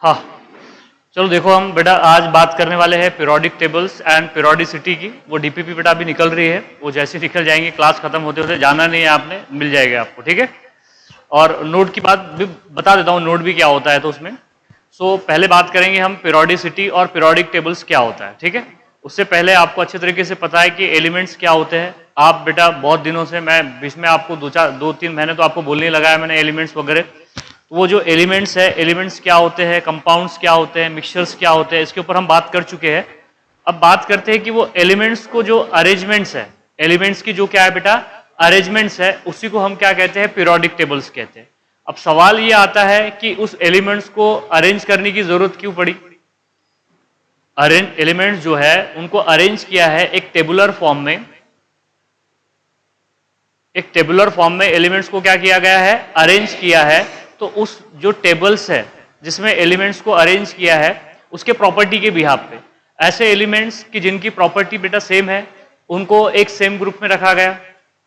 हाँ, चलो देखो हम बेटा आज बात करने वाले हैं पीरियोडिक टेबल्स एंड पीरियोडिसिटी की। वो डीपीपी बेटा अभी निकल रही है, वो जैसे निकल जाएंगे क्लास खत्म होते होते, जाना नहीं है आपने, मिल जाएगा आपको, ठीक है। और नोट की बात भी बता देता हूँ, नोट भी क्या होता है तो उसमें। पहले बात करेंगे हम पीरियोडिसिटी और पीरियोडिक टेबल्स क्या होता है, ठीक है। उससे पहले आपको अच्छे तरीके से पता है कि एलिमेंट्स क्या होते हैं। आप बेटा बहुत दिनों से, मैं बीच में आपको 2-3 महीने तो आपको बोलने लगाया मैंने एलिमेंट्स वगैरह। तो वो जो एलिमेंट्स है, एलिमेंट्स क्या होते हैं, कंपाउंड्स क्या होते हैं, मिक्सचर्स क्या होते हैं, इसके ऊपर हम बात कर चुके हैं। अब बात करते हैं कि वो एलिमेंट्स को जो अरेंजमेंट्स है, एलिमेंट्स की जो क्या है बेटा अरेंजमेंट्स है, उसी को हम क्या कहते हैं, पीरियोडिक टेबल्स कहते हैं। अब सवाल ये आता है कि उस एलिमेंट्स को अरेंज करने की जरूरत क्यों पड़ी। एलिमेंट्स जो है उनको अरेंज किया है एक टेबुलर फॉर्म में, एक टेबुलर फॉर्म में एलिमेंट्स को क्या किया गया है, अरेंज किया है। तो उस जो टेबल्स है जिसमें एलिमेंट्स को अरेंज किया है, उसके प्रॉपर्टी के बिहाफ पे, ऐसे एलिमेंट्स की जिनकी प्रॉपर्टी बेटा सेम है उनको एक सेम ग्रुप में रखा गया।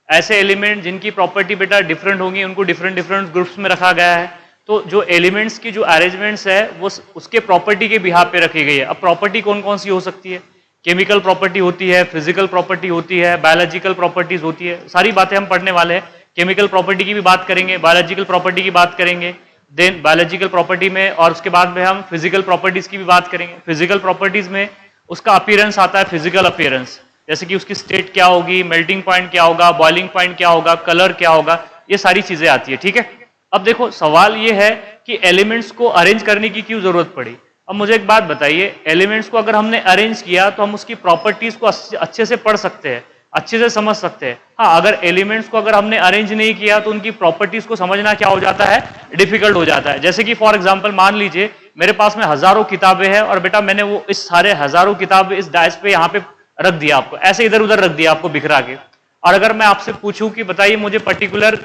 ऐसे एलिमेंट जिनकी प्रॉपर्टी बेटा डिफरेंट होंगी उनको डिफरेंट डिफरेंट ग्रुप्स में रखा गया है। तो जो एलिमेंट्स की जो अरेंजमेंट्स है वो उसके प्रॉपर्टी के बिहाफ पे रखी गई है। अब प्रॉपर्टी कौन कौन सी हो सकती है, केमिकल प्रॉपर्टी होती है, फिजिकल प्रॉपर्टी होती है, बायोलॉजिकल प्रॉपर्टीज होती है, सारी बातें हम पढ़ने वाले हैं। केमिकल प्रॉपर्टी की भी बात करेंगे, बायोलॉजिकल प्रॉपर्टी की बात करेंगे, देन बायोलॉजिकल प्रॉपर्टी में, और उसके बाद में हम फिजिकल प्रॉपर्टीज की भी बात करेंगे। फिजिकल प्रॉपर्टीज में उसका अपीयरेंस आता है, फिजिकल अपीयरेंस, जैसे कि उसकी स्टेट क्या होगी, मेल्टिंग पॉइंट क्या होगा, बॉइलिंग पॉइंट क्या होगा, कलर क्या होगा, ये सारी चीजें आती है, ठीक है। अब देखो सवाल ये है कि एलिमेंट्स को अरेंज करने की क्यों जरूरत पड़ी। अब मुझे एक बात बताइए, एलिमेंट्स को अगर हमने अरेंज किया तो हम उसकी प्रॉपर्टीज को अच्छे से पढ़ सकते हैं, अच्छे से समझ सकते हैं। हाँ, अगर एलिमेंट्स को अगर हमने अरेंज नहीं किया तो उनकी प्रॉपर्टीज को समझना क्या हो जाता है, डिफिकल्ट हो जाता है। जैसे कि फॉर एग्जांपल मान लीजिए मेरे पास में हजारों किताबें हैं और बेटा मैंने वो इस सारे हजारों किताबें इस डाइस पे यहाँ पे रख दिया, आपको ऐसे इधर उधर रख दिया आपको बिखरा के। और अगर मैं आपसे पूछूं कि बताइए मुझे पर्टिकुलर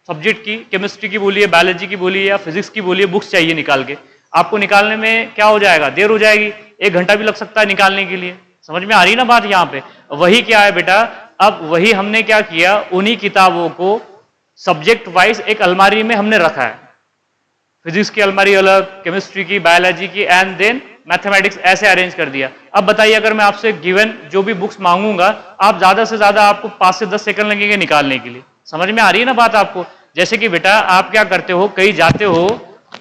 सब्जेक्ट की, केमिस्ट्री की बोलिए, बायोलॉजी की बोलिए या फिजिक्स की बोलिए, बुक्स चाहिए निकाल के, आपको निकालने में क्या हो जाएगा, देर हो जाएगी, 1 घंटा भी लग सकता है निकालने के लिए। समझ में आ रही ना बात यहाँ पे। वही क्या है बेटा, अब वही हमने क्या किया, उन्हीं किताबों को सब्जेक्ट वाइज एक अलमारी में हमने रखा है। फिजिक्स की अलमारी अलग, केमिस्ट्री की, बायोलॉजी की, एंड देन मैथमेटिक्स, ऐसे अरेंज कर दिया। अब बताइए अगर मैं आपसे गिवन जो भी बुक्स मांगूंगा, आप ज्यादा से ज्यादा आपको 5 से 10 सेकंड लगेंगे निकालने के लिए। समझ में आ रही है ना बात आपको। जैसे कि बेटा आप क्या करते हो, कहीं जाते हो,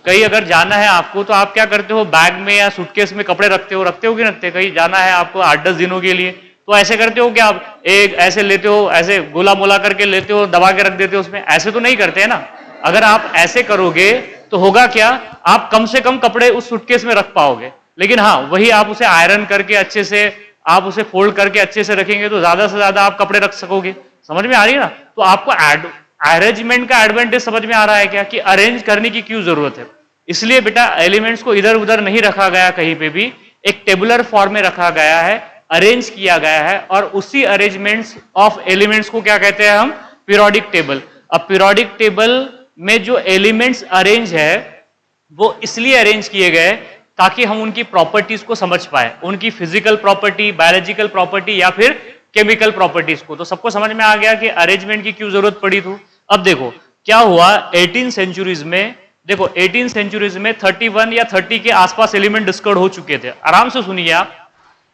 कहीं अगर जाना है आपको, तो आप क्या करते हो, बैग में या सूटकेस में कपड़े रखते हो कि रखते, कहीं जाना है आपको 8-10 दिनों के लिए, तो ऐसे करते हो क्या, आप एक ऐसे लेते हो, ऐसे गोला मोला करके लेते हो, दबा के रख देते हो उसमें, ऐसे तो नहीं करते है ना। अगर आप ऐसे करोगे तो होगा क्या, आप कम से कम कपड़े उस सूटकेस में रख पाओगे। लेकिन हाँ, वही आप उसे आयरन करके अच्छे से, आप उसे फोल्ड करके अच्छे से रखेंगे तो ज्यादा से ज्यादा आप कपड़े रख सकोगे। समझ में आ रही है ना। तो आपको अरेंजमेंट का एडवांटेज समझ में आ रहा है क्या, कि अरेंज करने की क्यों जरूरत है। इसलिए बेटा एलिमेंट्स को इधर उधर नहीं रखा गया कहीं पे भी, एक टेबुलर फॉर्म में रखा गया है, अरेंज किया गया है, और उसी अरेंजमेंट्स ऑफ एलिमेंट्स को क्या कहते हैं हम, पीरियोडिक टेबल। अब पीरियोडिक टेबल में जो एलिमेंट्स अरेंज है वो इसलिए अरेंज किए गए ताकि हम उनकी प्रॉपर्टीज को समझ पाए, उनकी फिजिकल प्रॉपर्टी, बायोलॉजिकल प्रॉपर्टी या फिर केमिकल प्रॉपर्टीज को। तो सबको समझ में आ गया कि अरेंजमेंट की क्यों जरूरत पड़ी थी। अब देखो क्या हुआ 18 सेंचुरीज में, देखो 18 सेंचुरीज में 31 या 30 के आसपास एलिमेंट डिस्कवर्ड हो चुके थे। आराम से सुनिए आप,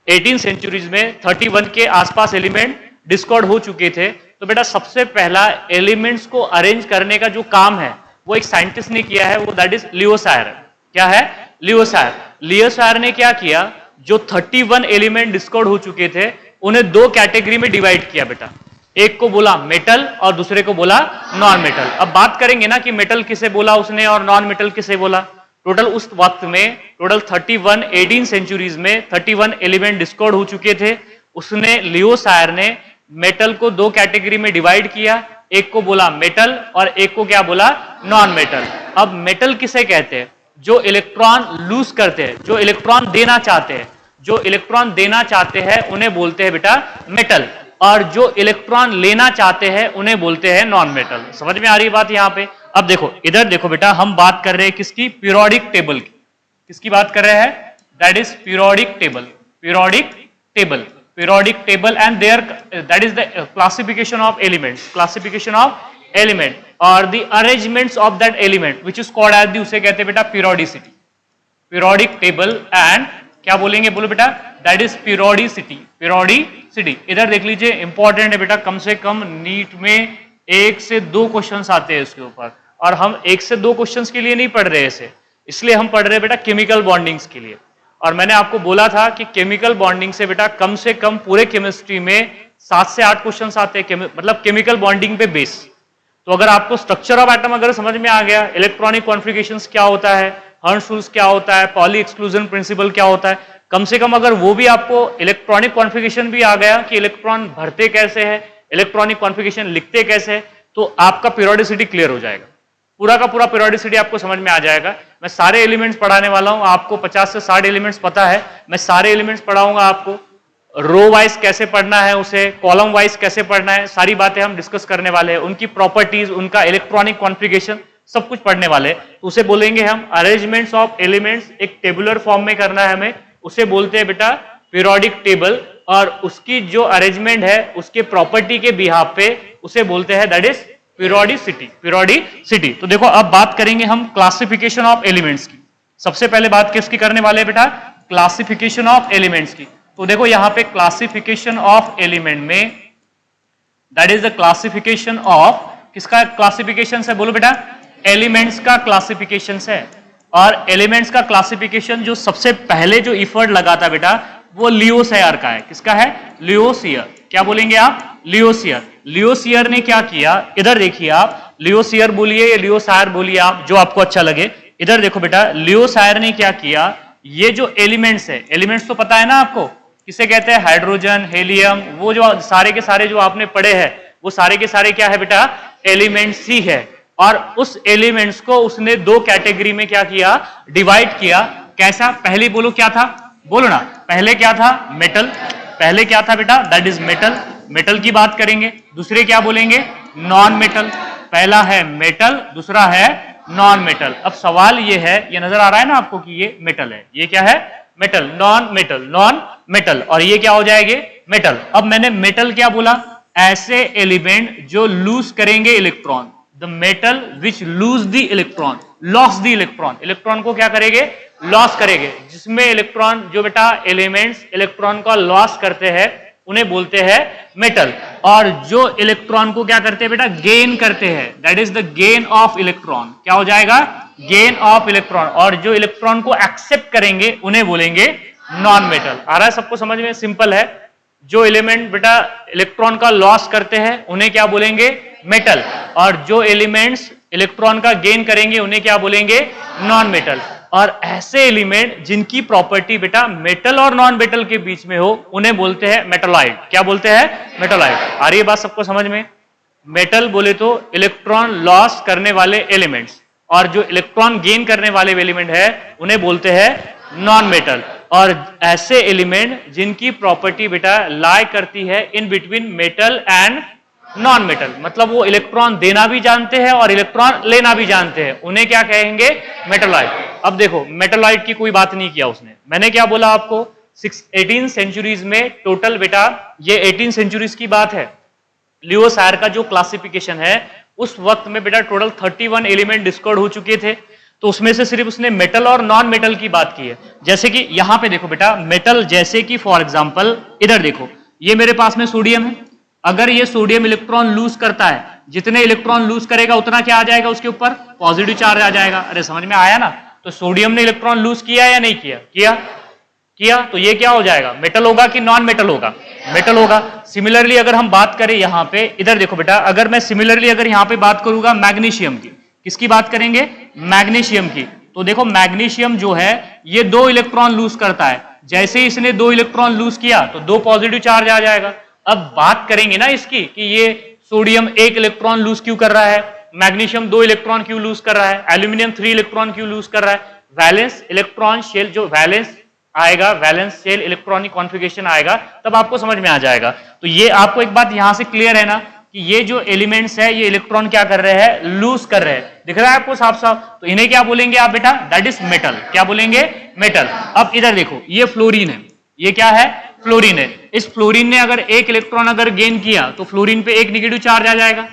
18 सेंचुरीज में 31 के आसपास एलिमेंट डिस्कवर्ड हो चुके थे। तो बेटा सबसे पहला एलिमेंट्स को अरेंज करने का जो काम है वो एक साइंटिस्ट ने किया है, वो दैट इज लियो सायर। क्या है, लियो सायर। लियो सायर ने क्या किया, जो 31 एलिमेंट डिस्कवर्ड हो चुके थे उन्हें 2 कैटेगरी में डिवाइड किया बेटा। एक को बोला मेटल और दूसरे को बोला नॉन मेटल। अब बात करेंगे ना कि मेटल किसे बोला उसने और नॉन मेटल किसे बोला। टोटल उस वक्त में टोटल 31, 18 सेंचुरीज में 31 एलिमेंट डिस्कवर्ड हो चुके थे। उसने, लियो सायर ने मेटल को 2 कैटेगरी में डिवाइड किया, एक को बोला मेटल और एक को क्या बोला, नॉन मेटल। अब मेटल किसे कहते हैं, जो इलेक्ट्रॉन लूज करते हैं, जो इलेक्ट्रॉन देना चाहते हैं, जो इलेक्ट्रॉन देना चाहते हैं उन्हें बोलते हैं बेटा मेटल, और जो इलेक्ट्रॉन लेना चाहते हैं उन्हें बोलते हैं नॉन मेटल। समझ में आ रही बात यहां पे। अब देखो इधर देखो बेटा, हम बात कर रहे हैं किसकी, पीरियोडिक टेबल की। किसकी बात कर रहे हैं, that is periodic table. Periodic table, periodic table, and there that is the classification of elements, classification of element or the arrangements of that element which is called as the, उसे कहते हैं बेटा periodicity। पीरियोडिक टेबल एंड क्या बोलेंगे, बोलो बेटा, that is periodicity. Periodicity इधर देख लीजिए, इंपॉर्टेंट है बेटा, कम से कम नीट में 1 से 2 क्वेश्चंस आते हैं इसके ऊपर, और हम 1 से 2 क्वेश्चंस के लिए नहीं पढ़ रहे इसे, इसलिए हम पढ़ रहे हैं बेटा केमिकल बॉन्डिंग्स के लिए। और मैंने आपको बोला था कि केमिकल बॉन्डिंग से बेटा कम से कम पूरे केमिस्ट्री में 7 से 8 क्वेश्चंस आते हैं, मतलब केमिकल बॉन्डिंग पे बेस। तो अगर आपको स्ट्रक्चर ऑफ एटम अगर समझ में आ गया, इलेक्ट्रॉनिक कॉन्फ़िगरेशंस क्या होता है, हर्ट्ज रूल्स क्या होता है, पॉली एक्सक्लूजन प्रिंसिपल क्या होता है, कम से कम अगर वो भी आपको इलेक्ट्रॉनिक कॉन्फ़िगरेशन भी आ गया कि इलेक्ट्रॉन भरते कैसे है, इलेक्ट्रॉनिक कॉन्फ़िगरेशन लिखते कैसे है, तो आपका पीरियोडिसिटी क्लियर हो जाएगा। पूरा का पूरा पीरियोडिसिटी आपको समझ में आ जाएगा। मैं सारे एलिमेंट्स पढ़ाने वाला हूं, आपको 50 से 60 एलिमेंट्स पता है, मैं सारे एलिमेंट्स पढ़ाऊंगा आपको। रो वाइज कैसे पढ़ना है उसे, कॉलम वाइज कैसे पढ़ना है, सारी बातें हम डिस्कस करने वाले हैं। उनकी प्रॉपर्टीज, उनका इलेक्ट्रॉनिक कॉन्फ़िगरेशन सब कुछ पढ़ने वाले हैं। तो उसे बोलेंगे हम अरेंजमेंट्स ऑफ एलिमेंट्स, एक टेबुलर फॉर्म में करना है हमें, उसे बोलते हैं बेटा पीरियोडिक टेबल। और उसकी जो अरेंजमेंट है उसके प्रॉपर्टी के बिहाफ पे उसे बोलते हैं दैट इज पीरियोडिसिटी। पीरियोडिसिटी। तो देखो अब बात करेंगे हम क्लासिफिकेशन ऑफ एलिमेंट्स की। सबसे पहले बात किसकी करने वाले हैं बेटा, क्लासिफिकेशन ऑफ एलिमेंट्स की। तो देखो यहां पे क्लासिफिकेशन ऑफ एलिमेंट में that is the classification of, किसका क्लासिफिकेशन है बोलो बेटा, एलिमेंट्स का क्लासिफिकेशन है। और एलिमेंट्स का क्लासिफिकेशन जो सबसे पहले जो इफर्ट लगा था बेटा वो लियोसियर का है। किसका है, लियोसियर। क्या बोलेंगे आप, लियोसियर। लियोसियर ने क्या किया, इधर देखिए आप, लियोसियर बोलिए या लियोसायर बोलिए आप, जो आपको अच्छा लगे। इधर देखो बेटा, लियोसायर ने क्या किया, ये जो एलिमेंट्स है, एलिमेंट्स तो पता है ना आपको, किसे कहते हैं, हाइड्रोजन, हेलियम, वो जो सारे के सारे जो आपने पढ़े हैं वो सारे के सारे क्या है बेटा, एलिमेंट्स ही है। और उस एलिमेंट्स को उसने 2 कैटेगरी में क्या किया, डिवाइड किया। कैसा, पहले बोलो क्या था, बोलो ना, पहले क्या था, मेटल। पहले क्या था बेटा, दैट इज मेटल, मेटल की बात करेंगे। दूसरे क्या बोलेंगे, नॉन मेटल। पहला है मेटल, दूसरा है नॉन मेटल। अब सवाल ये है, ये नजर आ रहा है ना आपको कि ये मेटल है, ये क्या है, metal, non metal, non metal, और ये क्या हो जाएंगे, मेटल। अब मैंने मेटल क्या बोला, ऐसे एलिमेंट जो लूज करेंगे electron, the metal which lose the electron, loss the electron, electron को क्या करेंगे, लॉस करेंगे। जिसमें इलेक्ट्रॉन, जो बेटा एलिमेंट्स इलेक्ट्रॉन का लॉस करते हैं उन्हें बोलते हैं मेटल। और जो इलेक्ट्रॉन को क्या करते हैं बेटा, गेन करते हैं, that is the gain of electron. क्या हो जाएगा, गेन ऑफ इलेक्ट्रॉन। और जो इलेक्ट्रॉन को एक्सेप्ट करेंगे उन्हें बोलेंगे नॉन मेटल। आ रहा है सबको समझ में, सिंपल है। जो एलिमेंट बेटा इलेक्ट्रॉन का लॉस करते हैं उन्हें क्या बोलेंगे, मेटल। और जो एलिमेंट्स इलेक्ट्रॉन का गेन करेंगे उन्हें क्या बोलेंगे, नॉन मेटल। और ऐसे एलिमेंट जिनकी प्रॉपर्टी बेटा मेटल और नॉन मेटल के बीच में हो उन्हें बोलते हैं मेटलॉइड। क्या बोलते हैं, मेटलॉइड। आ रही है बात सबको समझ में। मेटल बोले तो इलेक्ट्रॉन लॉस करने वाले एलिमेंट्स, और जो इलेक्ट्रॉन गेन करने वाले एलिमेंट है उन्हें बोलते हैं नॉन मेटल। और ऐसे एलिमेंट जिनकी प्रॉपर्टी बेटा लाई करती है in between metal and non metal, मतलब वो इलेक्ट्रॉन देना भी जानते हैं और इलेक्ट्रॉन लेना भी जानते हैं, उन्हें क्या कहेंगे, मेटलॉइड। अब देखो मेटलॉइड की कोई बात नहीं किया उसने, मैंने क्या बोला आपको, 18 सेंचुरीज में टोटल बेटा, ये 18 सेंचुरीज की बात है। लियोसायर का जो क्लासिफिकेशन है उस वक्त में बेटा टोटल 31 एलिमेंट डिस्कवर्ड हो चुके थे। तो उसमें से सिर्फ उसने मेटल और नॉन मेटल की बात की है। जैसे कि यहां पे देखो बेटा, मेटल जैसे कि फॉर एग्जांपल इधर देखो, ये मेरे पास में सोडियम है। अगर ये सोडियम इलेक्ट्रॉन लूज करता है, जितने इलेक्ट्रॉन लूज करेगा उतना क्या आ जाएगा उसके ऊपर, पॉजिटिव चार्ज आ जाएगा। अरे समझ में आया ना। तो सोडियम ने इलेक्ट्रॉन लूज किया या नहीं किया, किया। तो ये क्या हो जाएगा, मेटल होगा कि नॉन मेटल होगा, मेटल होगा। सिमिलरली अगर हम बात करें यहां पे, इधर देखो बेटा, अगर मैं सिमिलरली अगर यहां पे बात करूंगा मैग्नीशियम की, किसकी बात करेंगे, मैग्नीशियम की। तो देखो मैग्नीशियम जो है ये 2 इलेक्ट्रॉन लूज करता है। जैसे ही इसने 2 इलेक्ट्रॉन लूज किया तो 2 पॉजिटिव चार्ज आ जाएगा। अब बात करेंगे ना इसकी कि ये सोडियम 1 इलेक्ट्रॉन लूज क्यों कर रहा है, मैग्नीशियम 2 इलेक्ट्रॉन क्यों लूज कर रहा है, एल्यूमिनियम 3 इलेक्ट्रॉन क्यों लूज कर रहा है। वैलेंस इलेक्ट्रॉन शेल, जो वैलेंस आएगा, वैलेंस शेल इलेक्ट्रॉनिक कॉन्फ़िगरेशन आएगा, तब आपको समझ में आ जाएगा। तो ये आपको एक बात यहां से क्लियर है ना कि ये जो एलिमेंट्स है ये इलेक्ट्रॉन क्या कर रहे हैं, लूज कर रहे हैं। दिख रहा है आपको साफ साफ। तो इन्हें क्या बोलेंगे आप बेटा, दैट इज मेटल। क्या बोलेंगे, मेटल। अब इधर देखो, ये फ्लोरीन है, ये क्या है, फ्लोरीन है। इस फ्लोरीन ने अगर 1 इलेक्ट्रॉन अगर गेन किया तो फ्लोरीन पे 1 नेगेटिव चार्ज आ जाएगा।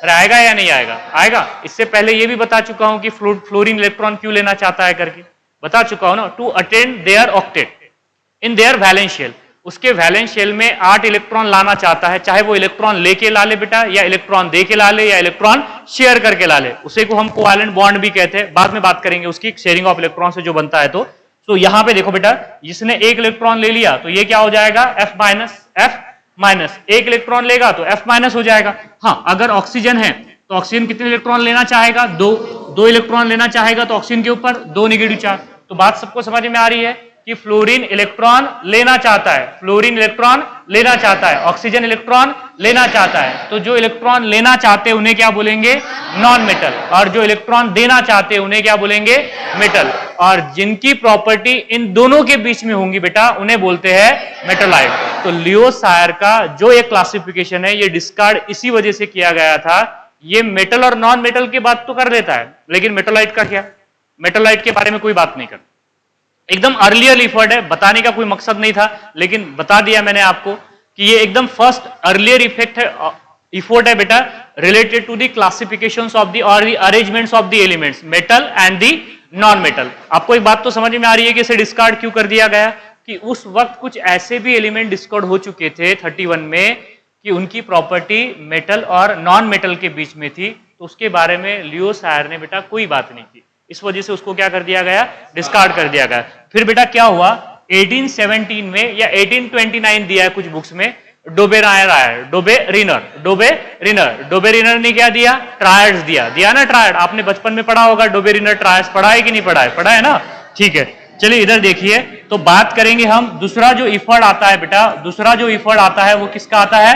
आएगा या नहीं आएगा, आएगा। इससे पहले ये भी बता चुका हूं कि फ्लोरीन इलेक्ट्रॉन क्यों लेना चाहता है करके। बता चुका हूं ना, to attend their octet in their valence shell, उसके वैलेंस शेल में 8 इलेक्ट्रॉन लाना चाहता है, चाहे वो इलेक्ट्रॉन लेके ला ले बेटा, या इलेक्ट्रॉन दे के ला ले, या इलेक्ट्रॉन शेयर करके ला ले, उसे को हम कोवैलेंट बॉन्ड भी कहते हैं, बाद में बात करेंगे उसकी, शेयरिंग ऑफ इलेक्ट्रॉन से जो बनता है। तो यहां पे देखो बेटा, जिसने एक इलेक्ट्रॉन ले लिया तो ये क्या हो जाएगा, F माइनस, एक इलेक्ट्रॉन लेगा तो F माइनस हो जाएगा। हाँ, अगर ऑक्सीजन है तो ऑक्सीजन कितने इलेक्ट्रॉन लेना चाहेगा, दो इलेक्ट्रॉन लेना चाहेगा, तो ऑक्सीजन के ऊपर 2 नेगेटिव चार्ज। तो बात सबको समझ में आ रही है कि फ्लोरीन इलेक्ट्रॉन लेना चाहता है, फ्लोरीन इलेक्ट्रॉन लेना चाहता है, ऑक्सीजन इलेक्ट्रॉन लेना चाहता है, तो जो इलेक्ट्रॉन लेना चाहते हैं उन्हें क्या बोलेंगे, नॉन मेटल, और जो इलेक्ट्रॉन देना चाहते हैं उन्हें क्या बोलेंगे, मेटल, और जिनकी प्रॉपर्टी इन दोनों के बीच में होंगी बेटा उन्हें बोलते हैं मेटालाइट। तो लियो सायर का जो ये क्लासिफिकेशन है, ये डिस्कार्ड इसी वजह से किया गया था, ये मेटल और नॉन मेटल की बात तो कर लेता है, लेकिन मेटालाइट का क्या, मेटालाइट के बारे में कोई बात नहीं करता। एकदम अर्लियर इफर्ट है, बताने का कोई मकसद नहीं था, लेकिन बता दिया मैंने आपको कि ये एकदम फर्स्ट अर्लियर इफेक्ट है, इफोर्ट है बेटा, related to the classifications of the और the arrangements of the elements metal and the non metal. आपको एक बात तो समझ में आ रही है कि इसे डिस्कार्ड क्यों कर दिया गया, कि उस वक्त कुछ ऐसे भी एलिमेंट डिस्कार्ड हो चुके थे 31 में कि उनकी प्रॉपर्टी मेटल और नॉन मेटल के बीच में थी, तो उसके बारे में लियो सायर ने बेटा कोई बात नहीं की, इस वजह से उसको क्या कर दिया गया, डिस्कार्ड कर दिया गया। फिर बेटा क्या हुआ, 1817 में या 1829 दिया है कुछ बुक्स में, डोबेरिनर ने क्या दिया, ट्रायड्स दिया ना, ट्रायड आपने बचपन में पढ़ा होगा, डोबेरिनर ट्रायड्स पढ़ा है कि नहीं पढ़ा है, पढ़ा है ना, ठीक है। चलिए इधर देखिए, तो बात करेंगे हम, दूसरा जो इफर्ट आता है बेटा, दूसरा जो इफर्ट आता है वो किसका आता है,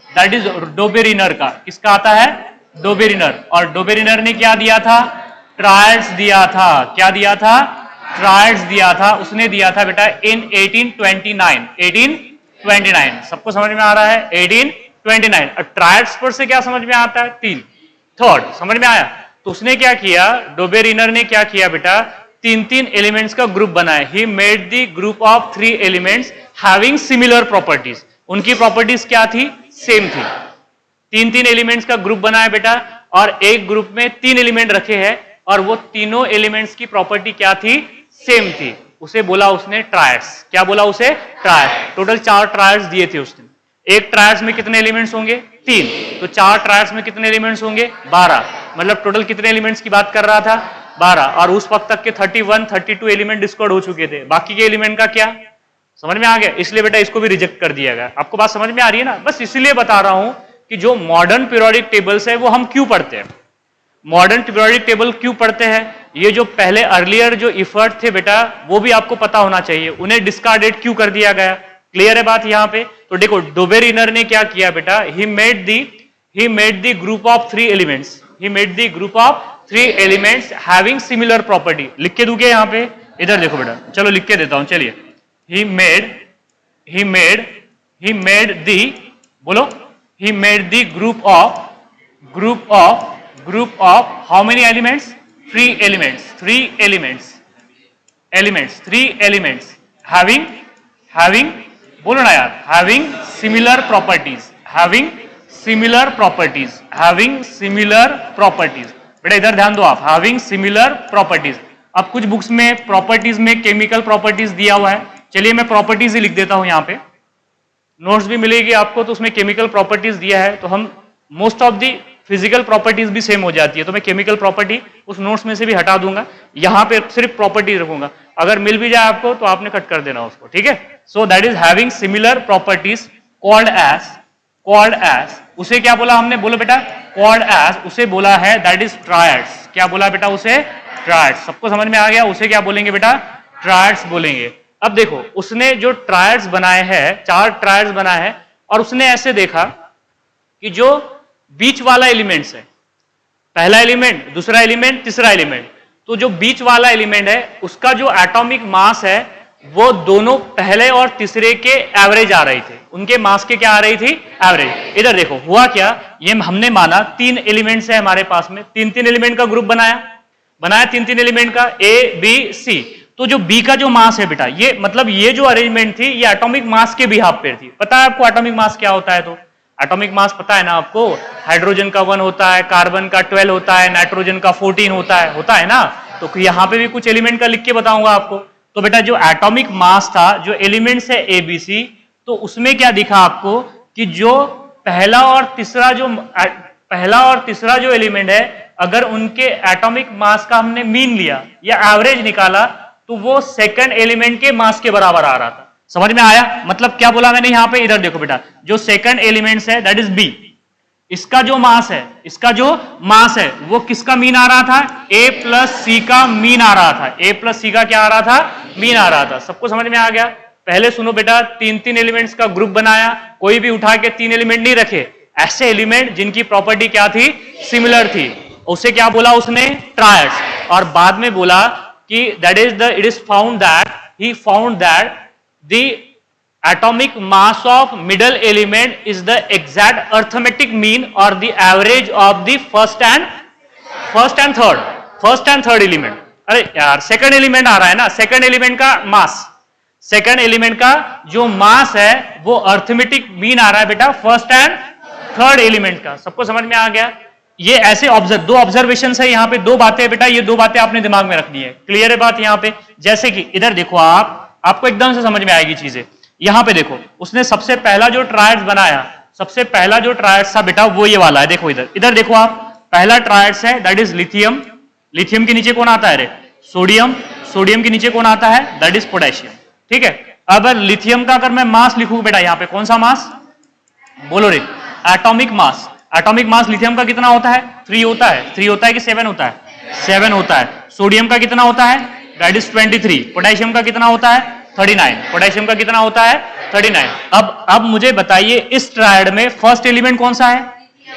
दैट इज डोबेरिनर का, किसका आता है, डोबेरिनर, और डोबेरिनर ने क्या दिया था, ट्रायड्स दिया था, क्या दिया था, ट्रायड्स दिया था, उसने दिया था बेटा इन 1829, सबको समझ में आ रहा है, 1829, और ट्रायड्स पर से क्या समझ में आता है, 3, थर्ड, समझ में आया। तो उसने क्या किया, डोबेरिनर ने क्या किया बेटा, 3 एलिमेंट्स का ग्रुप बनाया, he made the group of 3 elements having similar properties, उनकी प्रॉपर्टीज क्या थी, सेम थी, 3 एलिमेंट्स का ग्रुप बनाया बेटा, और एक ग्रुप में 3 एलिमेंट रखे हैं, और वो तीनों एलिमेंट्स की प्रॉपर्टी क्या थी, सेम थी, उसे बोला उसने ट्रायड्स, क्या बोला उसे, ट्रायड्स। टोटल 4 ट्रायड्स दिए थे उसने, एक ट्रायड्स में कितने एलिमेंट्स होंगे, 3, तो 4 ट्रायड्स में कितने एलिमेंट्स होंगे, 12, मतलब टोटल कितने एलिमेंट्स की बात कर रहा था, 12, और उस वक्त तक के 31, 32 एलिमेंट डिस्कॉर्ड हो चुके थे, बाकी के एलिमेंट का क्या, समझ में आ गया, इसलिए बेटा इसको भी रिजेक्ट कर दिया गया। आपको बात समझ में आ रही है ना, बस इसलिए बता रहा हूं कि जो मॉडर्न पीरियोडिक टेबल्स है वो हम क्यों पढ़ते हैं, मॉडर्न पीरियोडिक टेबल क्यों पढ़ते हैं, ये जो पहले अर्लियर जो इफर्ट थे बेटा वो भी आपको पता होना चाहिए, उन्हें डिस्कार्डेड क्यों कर दिया गया, क्लियर है बात यहां पे। तो देखो डोबेरिनर ने क्या किया बेटा, he made the group of 3 elements, he made the group of 3 elements having similar property, लिख के दूंगे यहां पे, इधर देखो बेटा, चलो लिख के देता हूं, चलिए, he made the group of how many elements, 3 elements having बोलो ना यार, having similar properties, बेटा इधर ध्यान दो आप, having similar properties। अब कुछ बुक्स में प्रॉपर्टीज में केमिकल प्रॉपर्टीज दिया हुआ है, चलिए मैं प्रॉपर्टीज ही लिख देता हूं, यहां पे नोट्स भी मिलेगी आपको, तो उसमें केमिकल प्रॉपर्टीज दिया है, तो हम most of the physical properties भी सेम हो जाती है, तो मैं केमिकल प्रॉपर्टी उस नोट्स में से भी हटा दूंगा, यहां पे सिर्फ प्रॉपर्टी रखूंगा, अगर मिल भी जाए आपको तो आपने कट कर देना उसको, ठीक है। So that is having similar properties called as, उसे क्या बोला हमने, बोलो बेटा, कॉल्ड एज, उसे बोला है दैट इज ट्रायड्स, क्या बोला बेटा उसे, ट्रायड्स, सबको समझ में आ गया, उसे क्या बोलेंगे बेटा, ट्रायड्स बोलेंगे। अब देखो उसने जो ट्रायड्स बनाए हैं, 4 ट्रायड्स बनाए हैं, और उसने ऐसे देखा कि जो बीच वाला एलिमेंट्स है, पहला एलिमेंट, दूसरा एलिमेंट, तीसरा एलिमेंट, तो जो बीच वाला एलिमेंट है उसका जो एटॉमिक मास है वो दोनों पहले और तीसरे के एवरेज आ रही थी, उनके मास के क्या आ रही थी, एवरेज। इधर देखो हुआ क्या, ये हमने माना 3 एलिमेंट्स है हमारे पास में, 3 एलिमेंट का ग्रुप बनाया 3 एलिमेंट का, ए बी सी, तो जो बी का जो मास है बेटा, ये मतलब ये जो अरेंजमेंट थी ये एटॉमिक मास के बिहाफ पे थी। पता है आपको एटॉमिक मास क्या होता है, तो एटॉमिक मास पता है ना आपको, हाइड्रोजन का 1 होता है, कार्बन का 12 होता है, नाइट्रोजन का 14 होता है ना, तो यहाँ पे भी कुछ एलिमेंट का लिख के बताऊंगा आपको। तो बेटा जो एटॉमिक मास था, जो एलिमेंट्स है ABC, तो उसमें क्या दिखा आपको कि जो पहला और तीसरा जो एलिमेंट है, अगर उनके एटॉमिक मास का हमने मीन लिया या एवरेज निकाला तो वो सेकंड एलिमेंट के मास के बराबर आ रहा था। समझ में आया? मतलब क्या बोला मैंने यहाँ पे, इधर देखो बेटा, जो सेकंड एलिमेंट्स है दैट इज B, इसका जो मास है वो किसका मीन आ रहा था? A प्लस C का मीन आ रहा था। A प्लस C का क्या आ रहा था? मीन आ रहा था। सबको समझ में आ गया? पहले सुनो बेटा, तीन एलिमेंट्स का ग्रुप बनाया, कोई भी उठा के 3 एलिमेंट नहीं रखे, ऐसे एलिमेंट जिनकी प्रॉपर्टी क्या थी? सिमिलर थी। उसे क्या बोला उसने? ट्रायड्स। और बाद में बोला कि it is found that the atomic mass of middle element is the exact arithmetic mean or the average of the first and third element। अरे यार, सेकंड एलिमेंट आ रहा है ना, सेकंड एलिमेंट का जो मास है वो अर्थमेटिक मीन आ रहा है बेटा फर्स्ट एंड थर्ड एलिमेंट का। सबको समझ में आ गया? ये ऐसे दो ऑब्जर्वेशन है यहाँ पे, दो बातें बेटा, ये दो बातें आपने दिमाग में रखनी है। क्लियर है बात यहाँ पे? जैसे कि इधर देखो, आपको एकदम से समझ में आएगी चीजें। यहां पे देखो, उसने सबसे पहला जो ट्रायड्स बनाया, सबसे पहला जो ट्रायड्स था बेटा वो ये वाला है। देखो इधर देखो आप, पहला ट्रायड्स है दैट इज लिथियम। लिथियम के नीचे कौन आता है रे? सोडियम। सोडियम के नीचे कौन आता है? That is potassium. ठीक है, अब लिथियम का अगर मैं मास लिखूं बेटा, यहां पे कौन सा मास बोलो रे? Atomic mass. Atomic mass lithium का कितना होता है? 3 होता है। 3 होता है कि 7 होता है? 7 होता है। सोडियम का कितना होता है? That is 23। पोटेशियम का कितना होता है? 39। पोटेशियम का कितना होता है? 39। अब मुझे बताइए, इस ट्रायड में फर्स्ट एलिमेंट कौन सा है?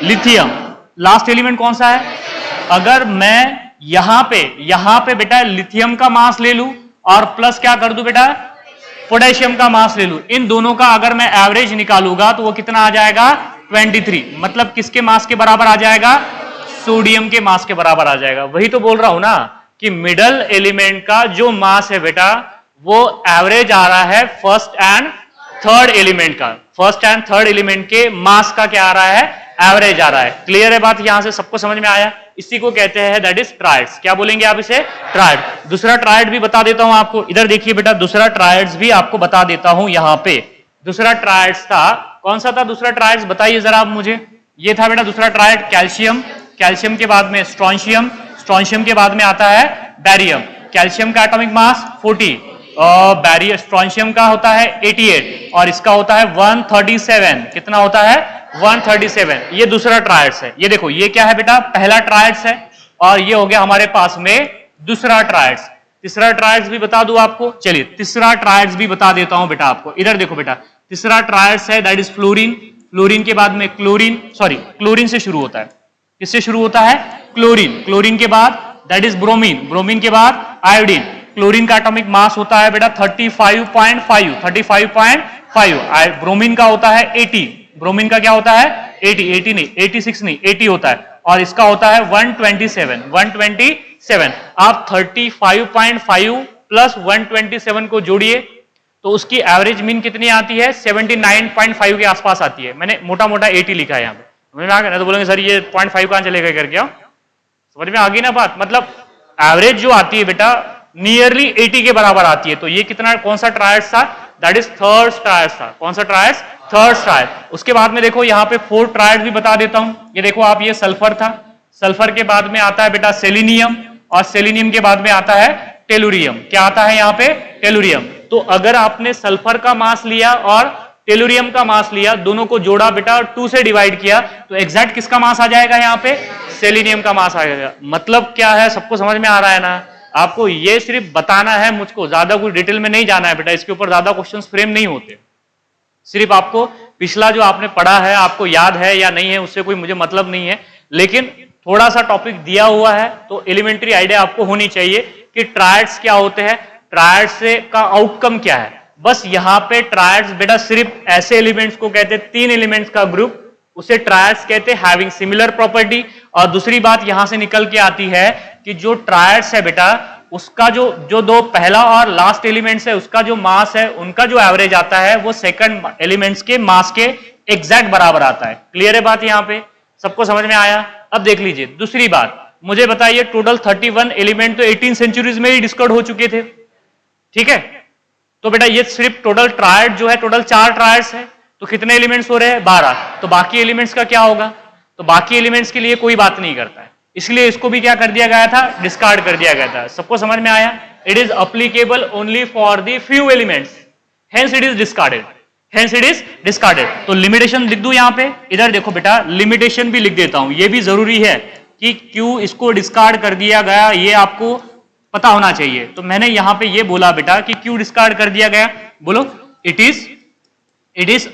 लिथियम। लास्ट एलिमेंट कौन सा है? अगर मैं यहां पे बेटा लिथियम का मास ले लूं और प्लस क्या कर दूं बेटा? पोटेशियम का मास ले लूं, इन दोनों का अगर मैं एवरेज निकालूंगा तो वो कितना आ जाएगा? 23। मतलब किसके मास के बराबर आ जाएगा? सोडियम के मास के बराबर आ जाएगा। वही तो बोल रहा हूं ना कि मिडल एलिमेंट का जो मास है बेटा वो एवरेज आ रहा है फर्स्ट एंड थर्ड एलिमेंट का। फर्स्ट एंड थर्ड एलिमेंट के मास का क्या आ रहा है? एवरेज आ रहा है। क्लियर है बात? यहां से सबको समझ में आया? इसी को कहते हैं दैट इज ट्रायड्स। क्या बोलेंगे आप इसे? ट्रायड। दूसरा ट्रायड भी बता देता हूं आपको, इधर देखिए बेटा, दूसरा ट्रायड्स भी आपको बता देता हूं। यहां पे दूसरा ट्रायड्स था, कौन सा था दूसरा ट्रायड्स? बताइए जरा आप मुझे। ये था बेटा दूसरा ट्रायड, कैल्शियम। कैल्शियम के बाद में स्ट्रोंशियम। स्ट्रोंशियम के बाद में आता है बैरियम। कैल्शियम का एटॉमिक मास 40 और बैरियर स्ट्रोंशियम का होता है 88 और इसका होता है 137। कितना होता है? 137। ये दूसरा ट्रायड्स है। ये देखो, ये क्या है बेटा? पहला ट्रायड्स है और ये हो गया हमारे पास में दूसरा ट्रायड्स। तीसरा ट्रायड्स भी बता दूं आपको? चलिए तीसरा ट्रायड्स भी बता देता हूं बेटा आपको। इधर देखो बेटा, तीसरा ट्रायड्स है दैट इज फ्लोरीन। फ्लोरीन के बाद में क्लोरीन से शुरू होता है। किससे शुरू होता है? क्लोरीन। क्लोरीन के बाद दैट इज ब्रोमीन। ब्रोमीन के बाद आयोडीन। क्लोरीन का एटॉमिक मास होता है बेटा 35.5। ब्रोमीन का होता है 80। ब्रोमीन का क्या होता है? 80 नहीं, 86 नहीं, 80 होता है और इसका होता है 127। आप 35.5 प्लस 127 को जोड़िए तो उसकी एवरेज मीन कितनी आती है? 79.5 के आसपास आती है। मैंने मोटा 80 लिखा है यहाँ पे। समझ में आ गया ना? तो बोलेंगे सर ये 0.5 कहां चलेगा करके? समझ में आ गई ना बात? मतलब एवरेज जो आती है बेटा नियरली 80 के बराबर आती है। तो ये कितना, कौन सा ट्रायड्स था? दैट इज थर्ड ट्रायड्स था। कौन सा ट्रायड्स? Third triad. उसके बाद में देखो यहाँ पे 4 ट्रायड भी बता देता हूं। ये देखो आप, ये सल्फर था। सल्फर के बाद में आता है बेटा सेलेनियम और सेलेनियम के बाद में आता है टेलुरियम। क्या आता है यहाँ पे? टेलुरियम। तो अगर आपने सल्फर का मास लिया और टेलुरियम का मास लिया, दोनों को जोड़ा बेटा और 2 से डिवाइड किया तो एग्जैक्ट किसका मास आ जाएगा? यहाँ पे सेलेनियम का मास आ जाएगा। मतलब क्या है? सबको समझ में आ रहा है ना? आपको ये सिर्फ बताना है, मुझको ज्यादा कुछ डिटेल में नहीं जाना है बेटा। इसके ऊपर ज्यादा क्वेश्चंस फ्रेम नहीं होते। सिर्फ आपको पिछला जो आपने पढ़ा है आपको याद है या नहीं है उससे कोई मुझे मतलब नहीं है, लेकिन थोड़ा सा टॉपिक दिया हुआ है तो एलिमेंट्री आइडिया आपको होनी चाहिए कि ट्रायड्स क्या होते हैं, ट्रायड्स से का आउटकम क्या है। बस यहाँ पे ट्रायड्स बेटा सिर्फ ऐसे एलिमेंट्स को कहते हैं, 3 एलिमेंट्स का ग्रुप, उसे ट्रायड्स कहते हैं हैविंग सिमिलर प्रॉपर्टी। और दूसरी बात यहां से निकल के आती है कि जो ट्रायड्स है बेटा उसका जो दो पहला और लास्ट एलिमेंट्स है उसका जो मास है उनका जो एवरेज आता है वो सेकंड एलिमेंट्स के मास के एग्जैक्ट बराबर आता है। क्लियर है बात? यहां पे सबको समझ में आया? अब देख लीजिए दूसरी बात, मुझे बताइए टोटल 31 एलिमेंट तो 18 सेंचुरीज में ही डिस्कवर्ड हो चुके थे, ठीक है। तो बेटा ये सिर्फ टोटल ट्रायड जो है, टोटल 4 ट्रायड्स है, तो कितने एलिमेंट्स हो रहे हैं? 12। तो बाकी एलिमेंट्स का क्या होगा? तो बाकी एलिमेंट्स के लिए कोई बात नहीं करता है, इसलिए इसको भी क्या कर दिया गया था? डिस्कार्ड कर दिया गया था। सबको समझ में आया? It is applicable only for the few elements, hence it is discarded, hence it is discarded. तो लिमिटेशन लिख दूं यहां पे, इधर देखो बेटा लिमिटेशन भी लिख देता हूं, ये भी जरूरी है कि क्यों इसको डिस्कार्ड कर दिया गया, ये आपको पता होना चाहिए। तो मैंने यहां पे ये बोला बेटा कि क्यों डिस्कार्ड कर दिया गया, बोलो। It is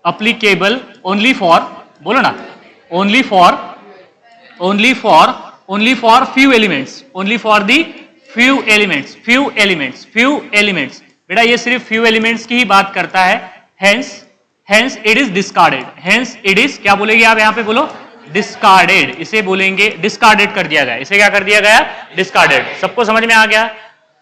applicable only for, बोलो ना, only for few elements, only for the few elements. बेटा ये सिर्फ फ्यू एलिमेंट्स की ही बात करता है, hence it is discarded, hence it is, क्या बोलेंगे आप यहां पे? बोलो डिस्कार्डेड, इसे बोलेंगे डिस्कार्डेड कर दिया गया। इसे क्या कर दिया गया? डिस्कार्डेड। सबको समझ में आ गया?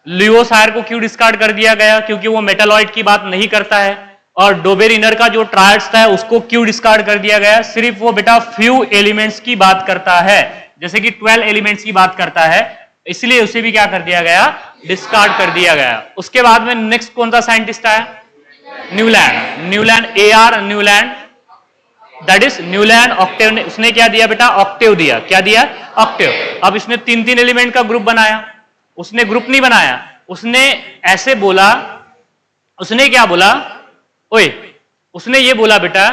लियोस हायर को क्यों डिस्कार्ड कर दिया गया? क्योंकि वो मेटालॉइड की बात नहीं करता है। और डोबेरिनर का जो ट्रायड्स था उसको क्यों डिस्कार्ड कर दिया गया? सिर्फ वो बेटा फ्यू एलिमेंट्स की बात करता है, जैसे कि 12 एलिमेंट्स की बात करता है, इसलिए उसे भी क्या कर दिया गया? डिस्कार्ड कर दिया गया। उसके बाद में नेक्स्ट कौन सा साइंटिस्ट आया? Newland, AR Newland, that is Newland octave ने, उसने क्या दिया बेटा? ऑक्टेव दिया। क्या दिया? ऑक्टेव। अब इसने 3-3 एलिमेंट का ग्रुप बनाया। उसने ग्रुप नहीं बनाया, उसने ऐसे बोला, उसने क्या बोला? ओए, उसने ये बोला बेटा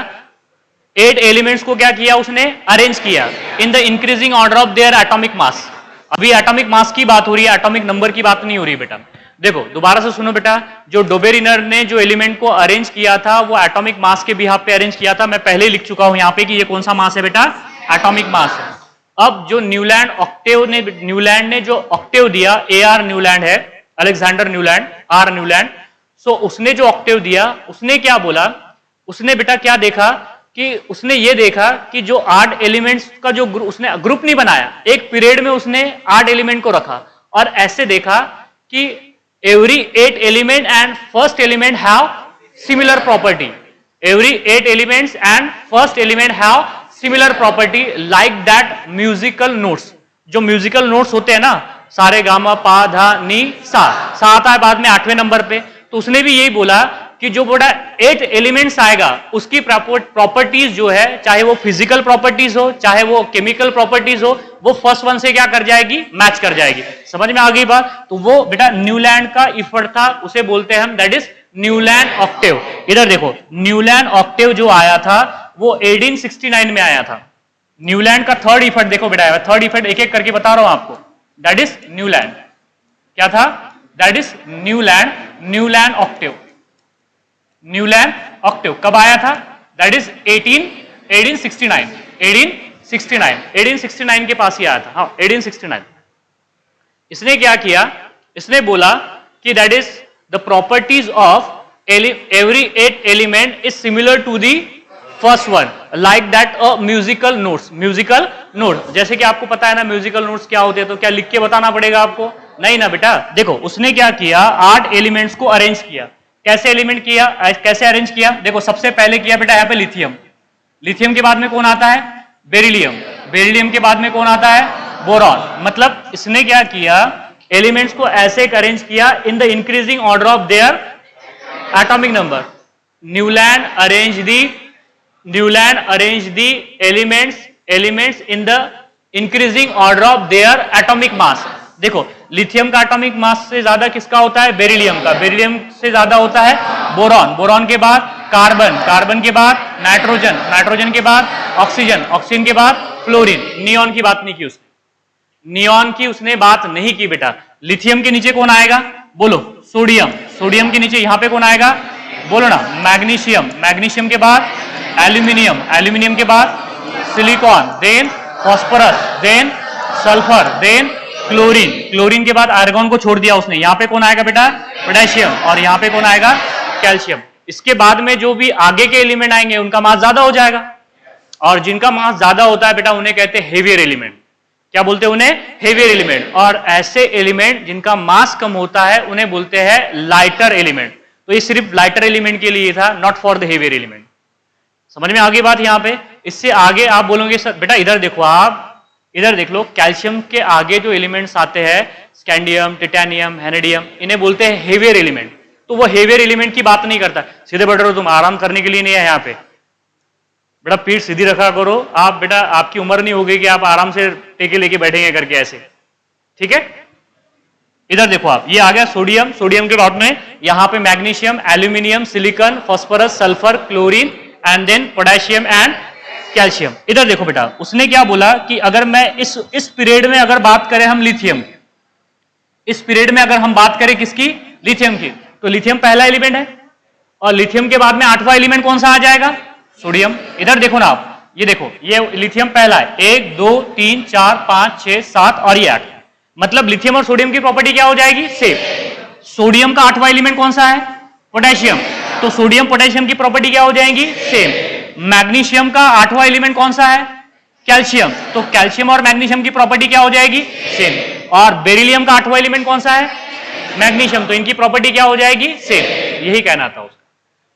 8 एलिमेंट्स को क्या किया? उसने अरेंज किया in the increasing order of their atomic मास। अभी एटॉमिक मास की बात हो रही है, एटॉमिक नंबर की बात नहीं हो रही बेटा। देखो दोबारा से सुनो बेटा, जो डोबेरिनर ने जो एलिमेंट को अरेंज किया था वो एटॉमिक मास के बिहाफ पे अरेंज किया था। मैं पहले ही लिख चुका हूं यहां पे कि ये कौन सा मास है बेटा? एटॉमिक मास है। अब जो न्यूलैंड ने जो ऑक्टेव दिया, AR न्यूलैंड है, अलेक्जेंडर न्यूलैंड, R न्यूलैंड, सो उसने जो ऑक्टेव दिया, उसने क्या बोला? उसने बेटा क्या देखा कि उसने ये देखा कि जो 8 एलिमेंट्स का जो उसने ग्रुप नहीं बनाया, एक पीरियड में उसने 8 एलिमेंट को रखा और ऐसे देखा कि every 8 element and first element have similar property, every 8 elements and first element have similar property like that musical notes। जो म्यूजिकल नोट्स होते हैं ना, सारे गामा पा धा नी सा आता है बाद में 8वें नंबर पे, तो उसने भी यही बोला कि जो बड़ा 8 एलिमेंट्स आएगा उसकी प्रॉपर्टीज जो है, चाहे वो फिजिकल प्रॉपर्टीज हो चाहे वो केमिकल प्रॉपर्टीज हो, वो फर्स्ट वन से क्या कर जाएगी? मैच कर जाएगी। समझ में आ गई बात? तो वो बेटा न्यूलैंड का इफर्ट था, उसे बोलते हैं हम, दैट इज न्यूलैंड ऑक्टेव। इधर देखो न्यूलैंड ऑक्टेव जो आया था वो 1869 में आया था। न्यूलैंड का थर्ड इफर्ट देखो बेटा, थर्ड इफर्ट एक एक करके बता रहा हूं आपको, दैट इज न्यूलैंड। क्या था? That is Newland octave. Newland octave कब आया था? दैट इज 1869 के पास ही आया था। हाँ 1869। इसने क्या किया? इसने बोला कि that is the properties of every 8 element is similar to the first one, like that a musical notes. Musical note, जैसे कि आपको पता है ना म्यूजिकल नोट्स क्या होते हैं, तो क्या लिख के बताना पड़ेगा आपको? नहीं ना बेटा। देखो उसने क्या किया? 8 एलिमेंट्स को अरेंज किया। कैसे एलिमेंट किया? कैसे अरेंज किया? देखो सबसे पहले किया बेटा यहाँ पे लिथियम। लिथियम के बाद में कौन आता है? बेरिलियम। बेरिलियम के बाद में कौन आता है? बोरॉन। मतलब इसने क्या किया? एलिमेंट्स को ऐसे अरेंज किया in the increasing order of their atomic number. Newland arrange the elements in the increasing order of their atomic mass. देखो लिथियम का एटॉमिक मास से ज्यादा किसका होता है? बेरिलियम का। बेरिलियम से ज्यादा होता है बोरॉन। बोरॉन के बाद कार्बन। कार्बन के बाद नाइट्रोजन। नाइट्रोजन के बाद ऑक्सीजन। ऑक्सीजन के बाद फ्लोरीन। नियॉन की बात नहीं की उसने, नियॉन की उसने बात नहीं की बेटा। लिथियम के नीचे कौन आएगा? बोलो सोडियम। सोडियम के नीचे यहां पे कौन आएगा? बोलो ना मैग्नीशियम। मैग्नीशियम के बाद एल्यूमिनियम। एल्यूमिनियम के बाद silicon, then phosphorus, then sulphur, then chlorine. Chlorine के बाद आर्गन को छोड़ दिया उसने। यहां पे कौन आएगा बेटा? पोटेशियम। और यहां पे कौन आएगा? कैल्शियम। इसके बाद में जो भी आगे के एलिमेंट आएंगे उनका मास ज्यादा हो जाएगा, और जिनका मास ज्यादा होता है बेटा उन्हें कहते हैं हेवियर एलिमेंट। क्या बोलते हैं उन्हें? Heavier element. और ऐसे एलिमेंट जिनका मास कम होता है उन्हें बोलते हैं लाइटर एलिमेंट। तो ये सिर्फ लाइटर एलिमेंट के लिए था, not for the heavier element. समझ में आ गई बात? यहां पे इससे आगे आप बोलोगे सर बेटा इधर देखो, आप इधर देख लो, कैल्शियम के आगे जो एलिमेंट्स आते हैं स्कैंडियम, टिटेनियम, हैनेडियम, इन्हें बोलते हैं हेवियर एलिमेंट। तो वो हेवियर एलिमेंट की बात नहीं करता। सीधे बैठ रहे हो तुम, आराम करने के लिए नहीं है यहाँ पे बेटा, पीठ सीधी रखा करो। आप बेटा आपकी उम्र नहीं होगी कि आप आराम से टेके लेके बैठेंगे करके ऐसे, ठीक है। इधर देखो आप, ये आ गया सोडियम, सोडियम के बाद में यहाँ पे magnesium, aluminium, silicon, phosphorus, sulphur, chlorine and then potassium and calcium. इधर देखो बेटा, उसने क्या बोला कि अगर मैं इस पीरियड में अगर बात करें हम लिथियम, इस पीरियड में अगर हम बात करें किसकी, लिथियम की, तो लिथियम पहला एलिमेंट है और लिथियम के बाद में 8वां एलिमेंट कौन सा आ जाएगा, सोडियम। इधर देखो ना आप, ये देखो, ये लिथियम पहला है, 1 2 3 4 5 6 7 और ये 8, मतलब लिथियम और सोडियम की प्रॉपर्टी क्या हो जाएगी, सेम। सोडियम का 8वां एलिमेंट कौन सा है, पोटेशियम, तो सोडियम पोटेशियम की प्रॉपर्टी क्या हो जाएगी, सेम। मैग्नीशियम का 8वां एलिमेंट कौन सा है, कैल्शियम, तो कैल्शियम और मैग्नीशियम की प्रॉपर्टी क्या हो जाएगी, सेम। और बेरिलियम का 8वां एलिमेंट कौन सा है, मैग्नीशियम, तो इनकी प्रॉपर्टी क्या हो जाएगी, सेम। यही कहना था उसका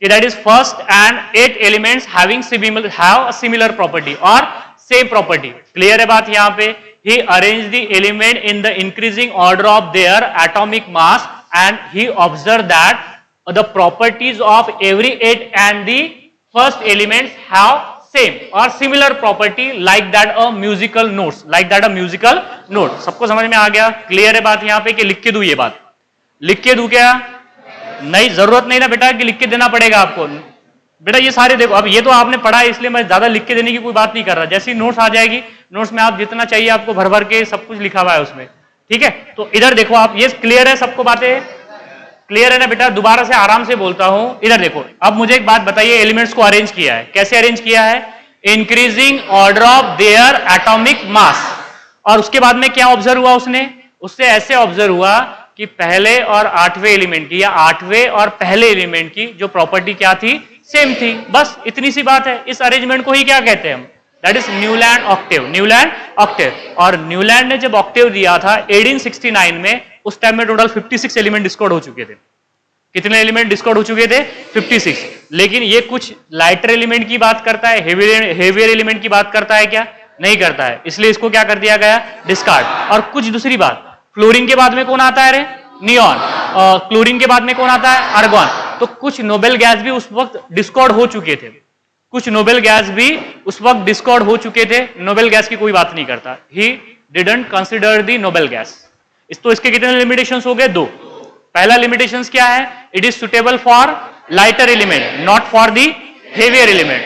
कि that is first and 8 elements having similar property और सेम प्रॉपर्टी। क्लियर है बात यहाँ पे। He arranged the element in the increasing order of their atomic mass and he observed that the properties of every 8 and the first elements have same or similar property like that a musical notes, like that a musical note। सबको समझ में आ गया, clear है बात यहाँ पे कि लिख के दूं, ये बात लिख के दूं क्या, नहीं जरूरत नहीं ना बेटा कि लिख के देना पड़ेगा आपको बेटा। ये सारे देखो, अब ये तो आपने पढ़ा है इसलिए मैं ज्यादा लिख के देने की कोई बात नहीं कर रहा। जैसी नोट्स आ जाएगी, नोट्स में आप जितना चाहिए आपको भर भर के सब कुछ लिखा हुआ है उसमें, ठीक है। तो इधर देखो आप, ये क्लियर है, सबको बातें क्लियर है ना बेटा। दोबारा से आराम से बोलता हूं, इधर देखो। अब मुझे एक बात बताइए, एलिमेंट्स को अरेंज किया है, कैसे अरेंज किया है, increasing order of their atomic मास। और उसके बाद में क्या ऑब्जर्व हुआ उसने, उससे ऐसे ऑब्जर्व हुआ कि पहले और 8वें एलिमेंट की या 8वें और पहले एलिमेंट की जो प्रॉपर्टी क्या थी, सेम थी। बस इतनी सी बात है। इस अरेंजमेंट को ही क्या कहते हैं हम, that is Newland octave, Newland octave. और न्यूलैंड ने जब ऑक्टेव दिया था 1869 में, उस टाइम में टोटल 56 एलिमेंट डिस्कवर्ड हो चुके थे। कितने एलिमेंट डिस्कवर्ड हो चुके थे, 56। लेकिन ये कुछ लाइटर एलिमेंट की बात करता है, हेवियर एलिमेंट की बात करता है क्या, नहीं करता है, इसलिए इसको क्या कर दिया गया, डिस्कार्ड। और कुछ दूसरी बात, फ्लोरीन के बाद में कौन आता है रे, नियॉन, और क्लोरीन के बाद में कौन आता है, आर्गॉन। तो कुछ नोबेल गैस भी उस वक्त डिस्कवर्ड हो चुके थे, कुछ नोबेल गैस भी उस वक्त डिस्कवर्ड हो चुके थे। नोबेल गैस की कोई बात नहीं करता, he didn't consider the noble gas. तो इसके कितने लिमिटेशंस हो गए, 2। पहला लिमिटेशंस क्या है, it is suitable for lighter element, not for the heavier element.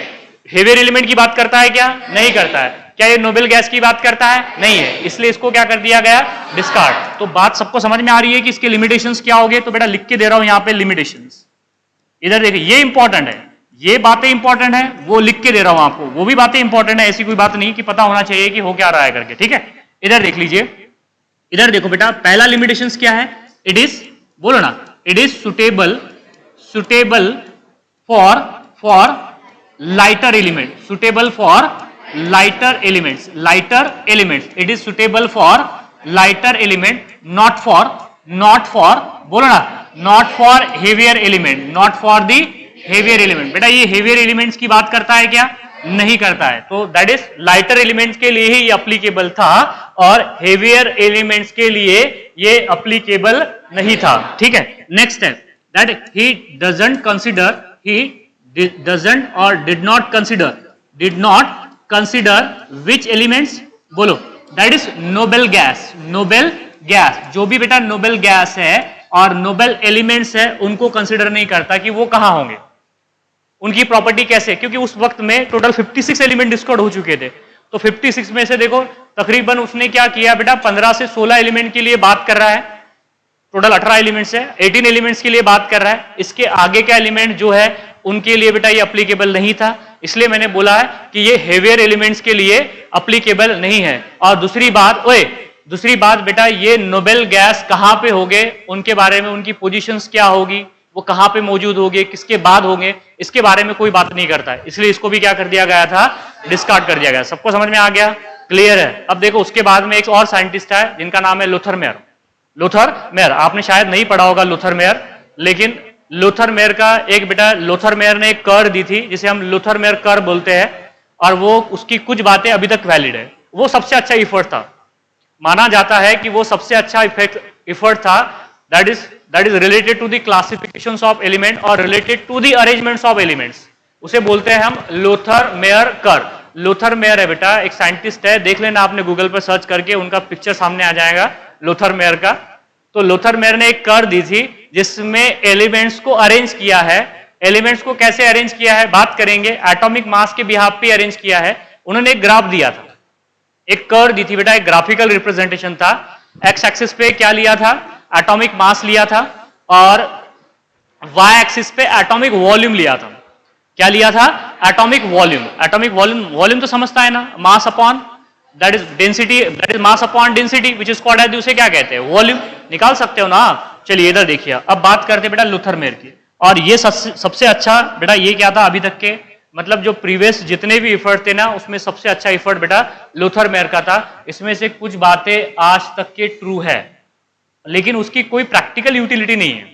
Heavier element की बात करता है क्या, नहीं करता है। क्या ये नोबेल गैस की बात करता है, नहीं है, इसलिए इसको क्या कर दिया गया, डिस्कार्ड। तो बात सबको समझ में आ रही है कि इसके लिमिटेशंस क्या हो गए। तो बेटा लिख के दे रहा हूं यहां पे लिमिटेशंस, इधर देखिए, ये इंपॉर्टेंट है, ये बातें इंपॉर्टेंट है, वो लिख के दे रहा हूं आपको, वो भी बातें इंपॉर्टेंट है। ऐसी कोई बात नहीं कि पता होना चाहिए कि हो क्या रहा है करके, ठीक है। इधर देख लीजिए, इधर देखो बेटा, पहला लिमिटेशंस क्या है, इट इज, बोलो ना, it is suitable for lighter element, suitable for lighter elements, it is suitable for lighter element, not for, बोलो ना, not for heavier element, not for the heavier element. बेटा ये हेवियर एलिमेंट्स की बात करता है क्या, नहीं करता है। तो दैट इज लाइटर एलिमेंट्स के लिए ही एप्लीकेबल था और हेवियर एलिमेंट्स के लिए ये एप्लीकेबल नहीं था, ठीक है। नेक्स्ट है दैट ही डजंट और did not consider which elements, बोलो, दैट इज नोबेल गैस। जो भी बेटा नोबेल गैस है और नोबेल एलिमेंट्स है, उनको कंसिडर नहीं करता कि वो कहां होंगे, उनकी प्रॉपर्टी कैसे, क्योंकि उस वक्त में टोटल 56 एलिमेंट डिस्कवर्ड हो चुके थे। तो 56 में से देखो तकरीबन उसने क्या किया बेटा, 15 से 16 एलिमेंट के लिए बात कर रहा है, टोटल 18 एलिमेंट्स है, 18 एलिमेंट्स के लिए बात कर रहा है। इसके आगे का एलिमेंट जो है उनके लिए बेटा ये अप्लीकेबल नहीं था, इसलिए मैंने बोला है कि ये हेवियर एलिमेंट्स के लिए अप्लीकेबल नहीं है। और दूसरी बात बेटा, ये नोबेल गैस कहां पे होंगे, उनके बारे में, उनकी पोजीशंस क्या होगी, वो कहां पे मौजूद होंगे, किसके बाद होंगे, इसके बारे में कोई बात नहीं करता है, इसलिए इसको भी क्या कर दिया गया था, डिस्कार्ड कर दिया गया। सबको समझ में आ गया, क्लियर है। अब देखो उसके बाद में एक और साइंटिस्ट है जिनका नाम है लूथर मेयर। आपने शायद नहीं पढ़ा होगा लूथर मेयर, लेकिन लूथर मेयर का एक बेटा, लूथर मेयर ने एक कर्व दी थी जिसे हम लूथर मेयर कर्व बोलते हैं। और वो उसकी कुछ बातें अभी तक वैलिड है, वो सबसे अच्छा इफर्ट था। माना जाता है कि वो सबसे अच्छा इफर्ट था that is related to the classifications of element और related to the arrangements of elements. उसे बोलते हैं हम Lothar Meyer curve. Lothar Meyer है बेटा, एक साइंटिस्ट है, देख लेना आपने गूगल पर सर्च करके, उनका पिक्चर सामने आ जाएगा लोथर मेयर का। तो लोथर मेयर ने एक कर्व दी थी जिसमें एलिमेंट्स को अरेंज किया है। एलिमेंट्स को कैसे अरेंज किया है बात करेंगे, एटॉमिक मास के बिहाफ पे अरेंज किया है। उन्होंने एक ग्राफ दिया था, एक कर्व दी थी बेटा, एक ग्राफिकल रिप्रेजेंटेशन था। एक्स एक्सिस पे क्या लिया था, एटॉमिक मास लिया था, और वाई एक्सिस पे एटॉमिक वॉल्यूम लिया था। क्या लिया था, एटॉमिक वॉल्यूम। एटॉमिक वॉल्यूम तो समझता है ना, mass upon that is density, that is mass upon density which is called as, उसे क्या कहते हैं, वॉल्यूम। निकाल सकते हो ना आप। चलिए इधर देखिए, अब बात करते हैं बेटा लोथर मेयर की। और ये सबसे अच्छा बेटा ये क्या था अभी तक के, मतलब जो प्रीवियस जितने भी इफर्ट थे ना, उसमें सबसे अच्छा इफर्ट बेटा लोथर मेयर का था। इसमें से कुछ बातें आज तक के ट्रू है, लेकिन उसकी कोई प्रैक्टिकल यूटिलिटी नहीं है,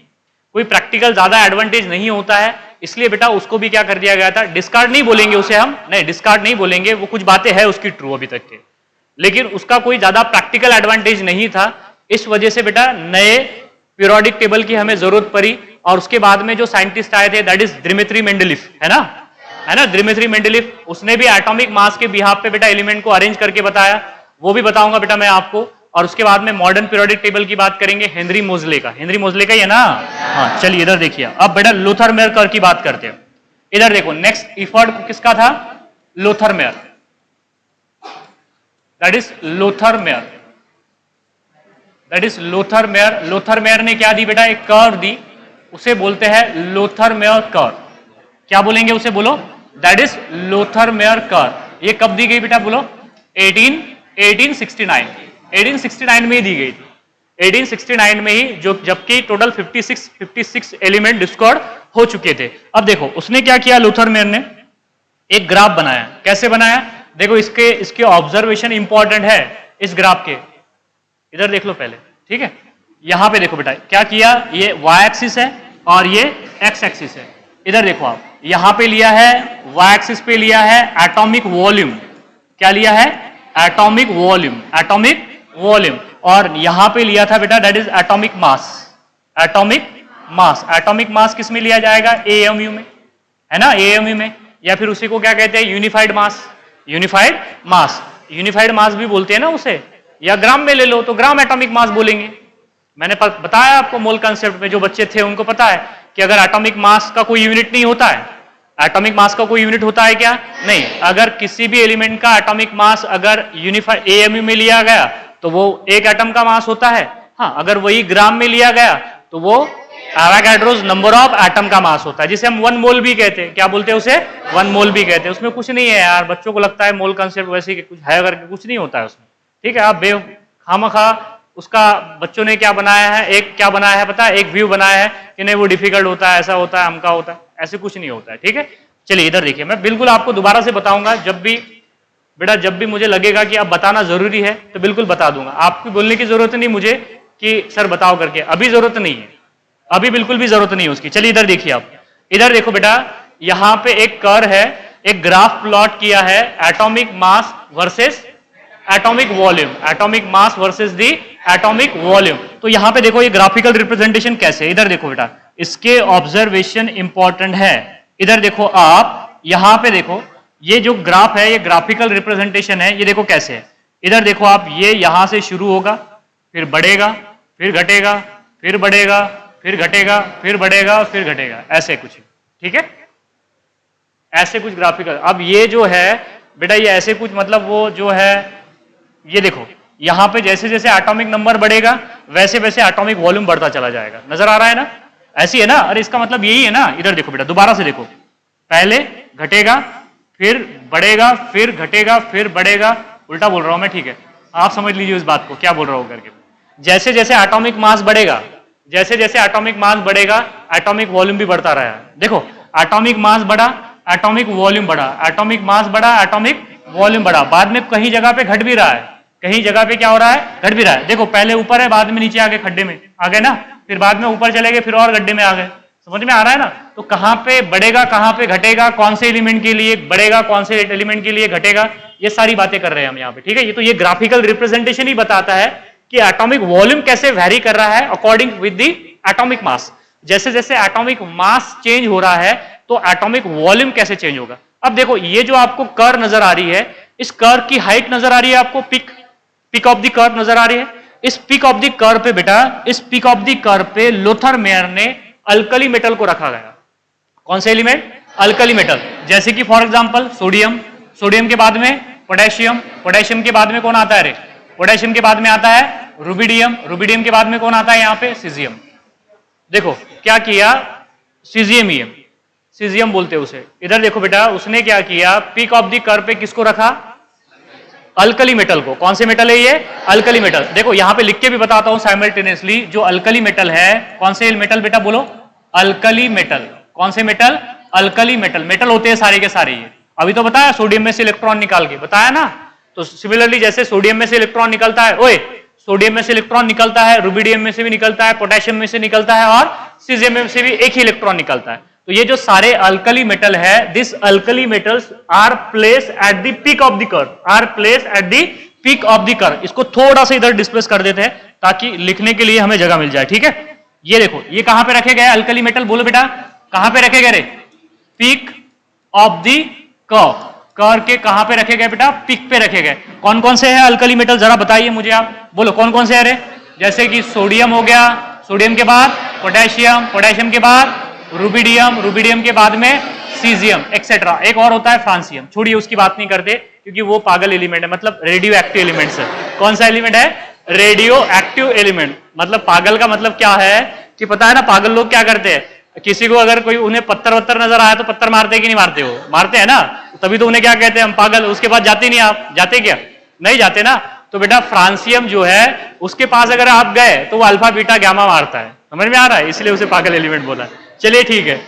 कोई प्रैक्टिकल ज्यादा एडवांटेज नहीं होता है। इसलिए बेटा उसको भी क्या कर दिया गया था, डिस्कार्ड नहीं बोलेंगे उसे हम, नहीं डिस्कार्ड नहीं बोलेंगे, वो कुछ बातें हैं उसकी ट्रू अभी तक के, लेकिन उसका कोई ज्यादा प्रैक्टिकल एडवांटेज नहीं था। इस वजह से बेटा नए पीरियोडिक टेबल की हमें जरूरत पड़ी। और उसके बाद में जो साइंटिस्ट आए थे दैट इज दिमित्री मेंडलीफ, है ना दिमित्री मेंडलीफ, उसने भी एटॉमिक मास के बिहाफ पे बेटा एलिमेंट को अरेंज करके बताया, वो भी बताऊंगा बेटा मैं आपको। और उसके बाद में मॉडर्न पीरियोडिक टेबल की बात करेंगे हेनरी मोजले का। हेनरी मोजले का ही है ना, हाँ। चलिए इधर देखिए, अब बेटा लोथर मेयर कर्व की बात करते हैं। इधर देखो, नेक्स्ट इफर्ट किसका था, Lothar Meyer, that is Lothar Meyer, that is Lothar Meyer. Lothar Meyer ने क्या दी बेटा, एक कर्व दी, उसे बोलते हैं लोथर मेयर कर्व। क्या बोलेंगे उसे, बोलो, that is Lothar Meyer curve. ये कब दी गई बेटा, बोलो, 1869 में ही दी गई थी। 1869 में ही, जो जबकि टोटल 56 एलिमेंट डिस्कवर्ड हो चुके थे। अब देखो उसने क्या किया, लोथर मेयर ने एक ग्राफ बनाया। कैसे बनाया, देखो इसके ऑब्जर्वेशन इंपॉर्टेंट है इस ग्राफ के। इधर देख लो पहले, ठीक है। यहां पे देखो बेटा क्या किया, ये वाई एक्सिस है और ये एक्स एक्सिस है। इधर देखो आप, यहां पे लिया है वाई एक्सिस पे लिया है एटॉमिक वॉल्यूम। क्या लिया है, एटॉमिक वॉल्यूम, एटॉमिक वॉल्यूम। और यहां पे लिया था बेटा that is atomic mass, atomic mass. Atomic mass किस में लिया जाएगा, एएमयू में, है ना, एएमयू में। या फिर उसी को क्या कहते हैं, यूनिफाइड मास, यूनिफाइड मास, यूनिफाइड मास भी बोलते हैं ना उसे। या ग्राम में ले लो तो ग्राम एटॉमिक मास बोलेंगे। मैंने बताया आपको मोल कंसेप्ट में, जो बच्चे थे उनको पता है कि अगर एटॉमिक मास का कोई यूनिट नहीं होता है, एटॉमिक मास का कोई यूनिट होता है क्या, नहीं। अगर किसी भी एलिमेंट का एटॉमिक मास अगर यूनिफाइड एएमयू में लिया गया तो वो एक एटम का मास होता है। हाँ, अगर वही ग्राम में लिया गया तो वो एवोगाड्रोस नंबर ऑफ एटम का मास होता है, जिसे हम 1 मोल भी कहते हैं। क्या बोलते हैं उसे, 1 मोल भी कहते हैं। उसमें कुछ नहीं है यार, बच्चों को लगता है मोल कंसेप्ट वैसे कि कुछ है करके, कुछ नहीं होता है उसमें, ठीक है। आप खामखा उसका बच्चों ने क्या बनाया है, एक क्या बनाया है पता है, एक व्यू बनाया है कि नहीं वो डिफिकल्ट होता है, ऐसा होता है, अमका होता है, ऐसे कुछ नहीं होता है, ठीक है। चलिए इधर देखिए, मैं बिल्कुल आपको दोबारा से बताऊंगा, जब भी बेटा जब भी मुझे लगेगा कि अब बताना जरूरी है तो बिल्कुल बता दूंगा। आपको बोलने की जरूरत नहीं मुझे कि सर बताओ करके, अभी जरूरत नहीं है, अभी बिल्कुल भी जरूरत नहीं है उसकी। चलिए इधर देखिए आप, इधर देखो बेटा, यहां पे एक कर्व है, एक ग्राफ प्लॉट किया है, atomic mass versus atomic volume, atomic mass versus दी एटॉमिक वॉल्यूम। तो यहां पे देखो ये ग्राफिकल रिप्रेजेंटेशन कैसे है, इधर देखो बेटा, इसके ऑब्जर्वेशन इंपॉर्टेंट है। इधर देखो आप, यहां पे देखो ये जो ग्राफ है, ये ग्राफिकल रिप्रेजेंटेशन है, ये देखो कैसे है। इधर देखो आप, ये यहां से शुरू होगा, फिर बढ़ेगा, फिर घटेगा, फिर बढ़ेगा, फिर घटेगा, फिर बढ़ेगा, फिर घटेगा, ऐसे कुछ, ठीक है, ऐसे कुछ ग्राफिकल। अब ये जो है बेटा, ये ऐसे कुछ मतलब वो जो है, ये देखो यहां पे जैसे जैसे एटॉमिक नंबर बढ़ेगा वैसे वैसे एटॉमिक वॉल्यूम बढ़ता चला जाएगा। नजर आ रहा है ना, ऐसी है ना। अरे इसका मतलब यही है ना। इधर देखो बेटा, दोबारा से देखो, पहले घटेगा, फिर बढ़ेगा, फिर घटेगा, फिर बढ़ेगा। उल्टा बोल रहा हूं मैं, ठीक है, आप समझ लीजिए इस बात को क्या बोल रहा हूं करके। जैसे जैसे एटॉमिक मास बढ़ेगा, जैसे जैसे एटॉमिक मास बढ़ेगा, एटॉमिक वॉल्यूम भी बढ़ता रहा है। देखो एटॉमिक मास बढ़ा, एटॉमिक वॉल्यूम बढ़ा, एटॉमिक मास बढ़ा, एटॉमिक वॉल्यूम बढ़ा। बाद में कहीं जगह पे घट भी रहा है, कहीं जगह पे क्या हो रहा है, घट भी रहा है। देखो पहले ऊपर है, बाद में नीचे आ गए, खड्डे में आ गए ना, फिर बाद में ऊपर चले गए, फिर और गड्ढे में आ गए। समझ में आ रहा है ना? तो कहां पे बढ़ेगा, कहां पे घटेगा, कौन से एलिमेंट के लिए बढ़ेगा, कौन से एलिमेंट के लिए घटेगा, ये सारी बातें कर रहे हैं हम यहाँ पे, ठीक है। ये तो ये ग्राफिकल रिप्रेजेंटेशन ही बताता है कि एटॉमिक वॉल्यूम कैसे वेरी कर रहा है according with the atomic mass. जैसे जैसे एटॉमिक मास चेंज हो रहा है तो एटॉमिक वॉल्यूम कैसे चेंज होगा। अब देखो ये जो आपको कर्व नजर आ रही है, इस कर्व की हाइट नजर आ रही है आपको, पिक ऑफ द कर्व नजर आ रही है। इस पिक ऑफ द कर्व पे बेटा, इस पिक ऑफ द कर्व पे लोथर मेयर ने अल्कली मेटल को रखा गया। कौन से एलिमेंट? Alkali metal. जैसे कि फॉर एग्जांपल सोडियम, सोडियम के बाद में पोटेशियम, पोटेशियम के बाद में कौन आता है रे? पोटेशियम के बाद में आता है रुबिडियम, रुबिडियम के बाद में कौन आता है यहाँ पे? सीजियम। देखो क्या किया, सीजियम ही है, सीजियम बोलते हैं उसे। इधर देखो बेटा, उसने क्या किया, पिक ऑफ द कर्व पे किसको रखा? अल्कली मेटल को। कौन से मेटल है ये? Alkali metal. देखो यहां पे लिख के भी बताता हूं साइमल्टेनियसली, जो अल्कली मेटल है, कौन से मेटल बेटा बोलो? Alkali metal. कौन से मेटल? Alkali metal. मेटल होते हैं सारे के सारे ये। अभी तो बताया सोडियम में से इलेक्ट्रॉन निकाल के, बताया ना। तो सिमिलरली जैसे सोडियम में से इलेक्ट्रॉन निकलता है, ओए सोडियम में से इलेक्ट्रॉन निकलता है, रुबिडियम में से भी निकलता है, पोटेशियम में से निकलता है और सीजियम में से भी एक ही इलेक्ट्रॉन निकलता है। तो ये जो सारे अल्कली मेटल है, this alkali metals are place at the peak of the curve, are place at the peak of the curve. इसको थोड़ा सा इधर डिस्प्लेस कर देते हैं ताकि लिखने के लिए हमें जगह मिल जाए, ठीक है। ये देखो ये कहां पे रखे गए अल्कली मेटल, बोलो बेटा कहां पे रखे गए रे? Peak of the curve, curve के कहां पे रखे गए बेटा? पीक पे रखे गए। कौन कौन से है अल्कली मेटल जरा बताइए मुझे आप, बोलो कौन कौन से है रे? जैसे कि सोडियम हो गया, सोडियम के बाद पोटेशियम, पोटेशियम के बाद रुबिडियम, रुबिडियम के बाद में सीजियम एक्सेट्रा। एक और होता है फ्रांसियम, छोड़िए उसकी बात नहीं करते क्योंकि वो पागल एलिमेंट है, मतलब रेडियो एक्टिव एलिमेंट्स है। कौन सा एलिमेंट है? Radio active element. मतलब पागल का मतलब क्या है कि पता है ना, पागल लोग क्या करते हैं, किसी को अगर कोई उन्हें पत्थर वत्थर नजर आया तो पत्थर मारते हैं कि नहीं मारते? हो मारते हैं ना, तभी तो उन्हें क्या कहते हैं हम पागल। उसके बाद जाते नहीं, आप जाते क्या? नहीं जाते ना। तो बेटा फ्रांसियम जो है उसके पास अगर आप गए तो वो अल्फा बीटा गामा मारता है, समझ में आ रहा है, इसलिए उसे पागल एलिमेंट बोला। चलिए ठीक है,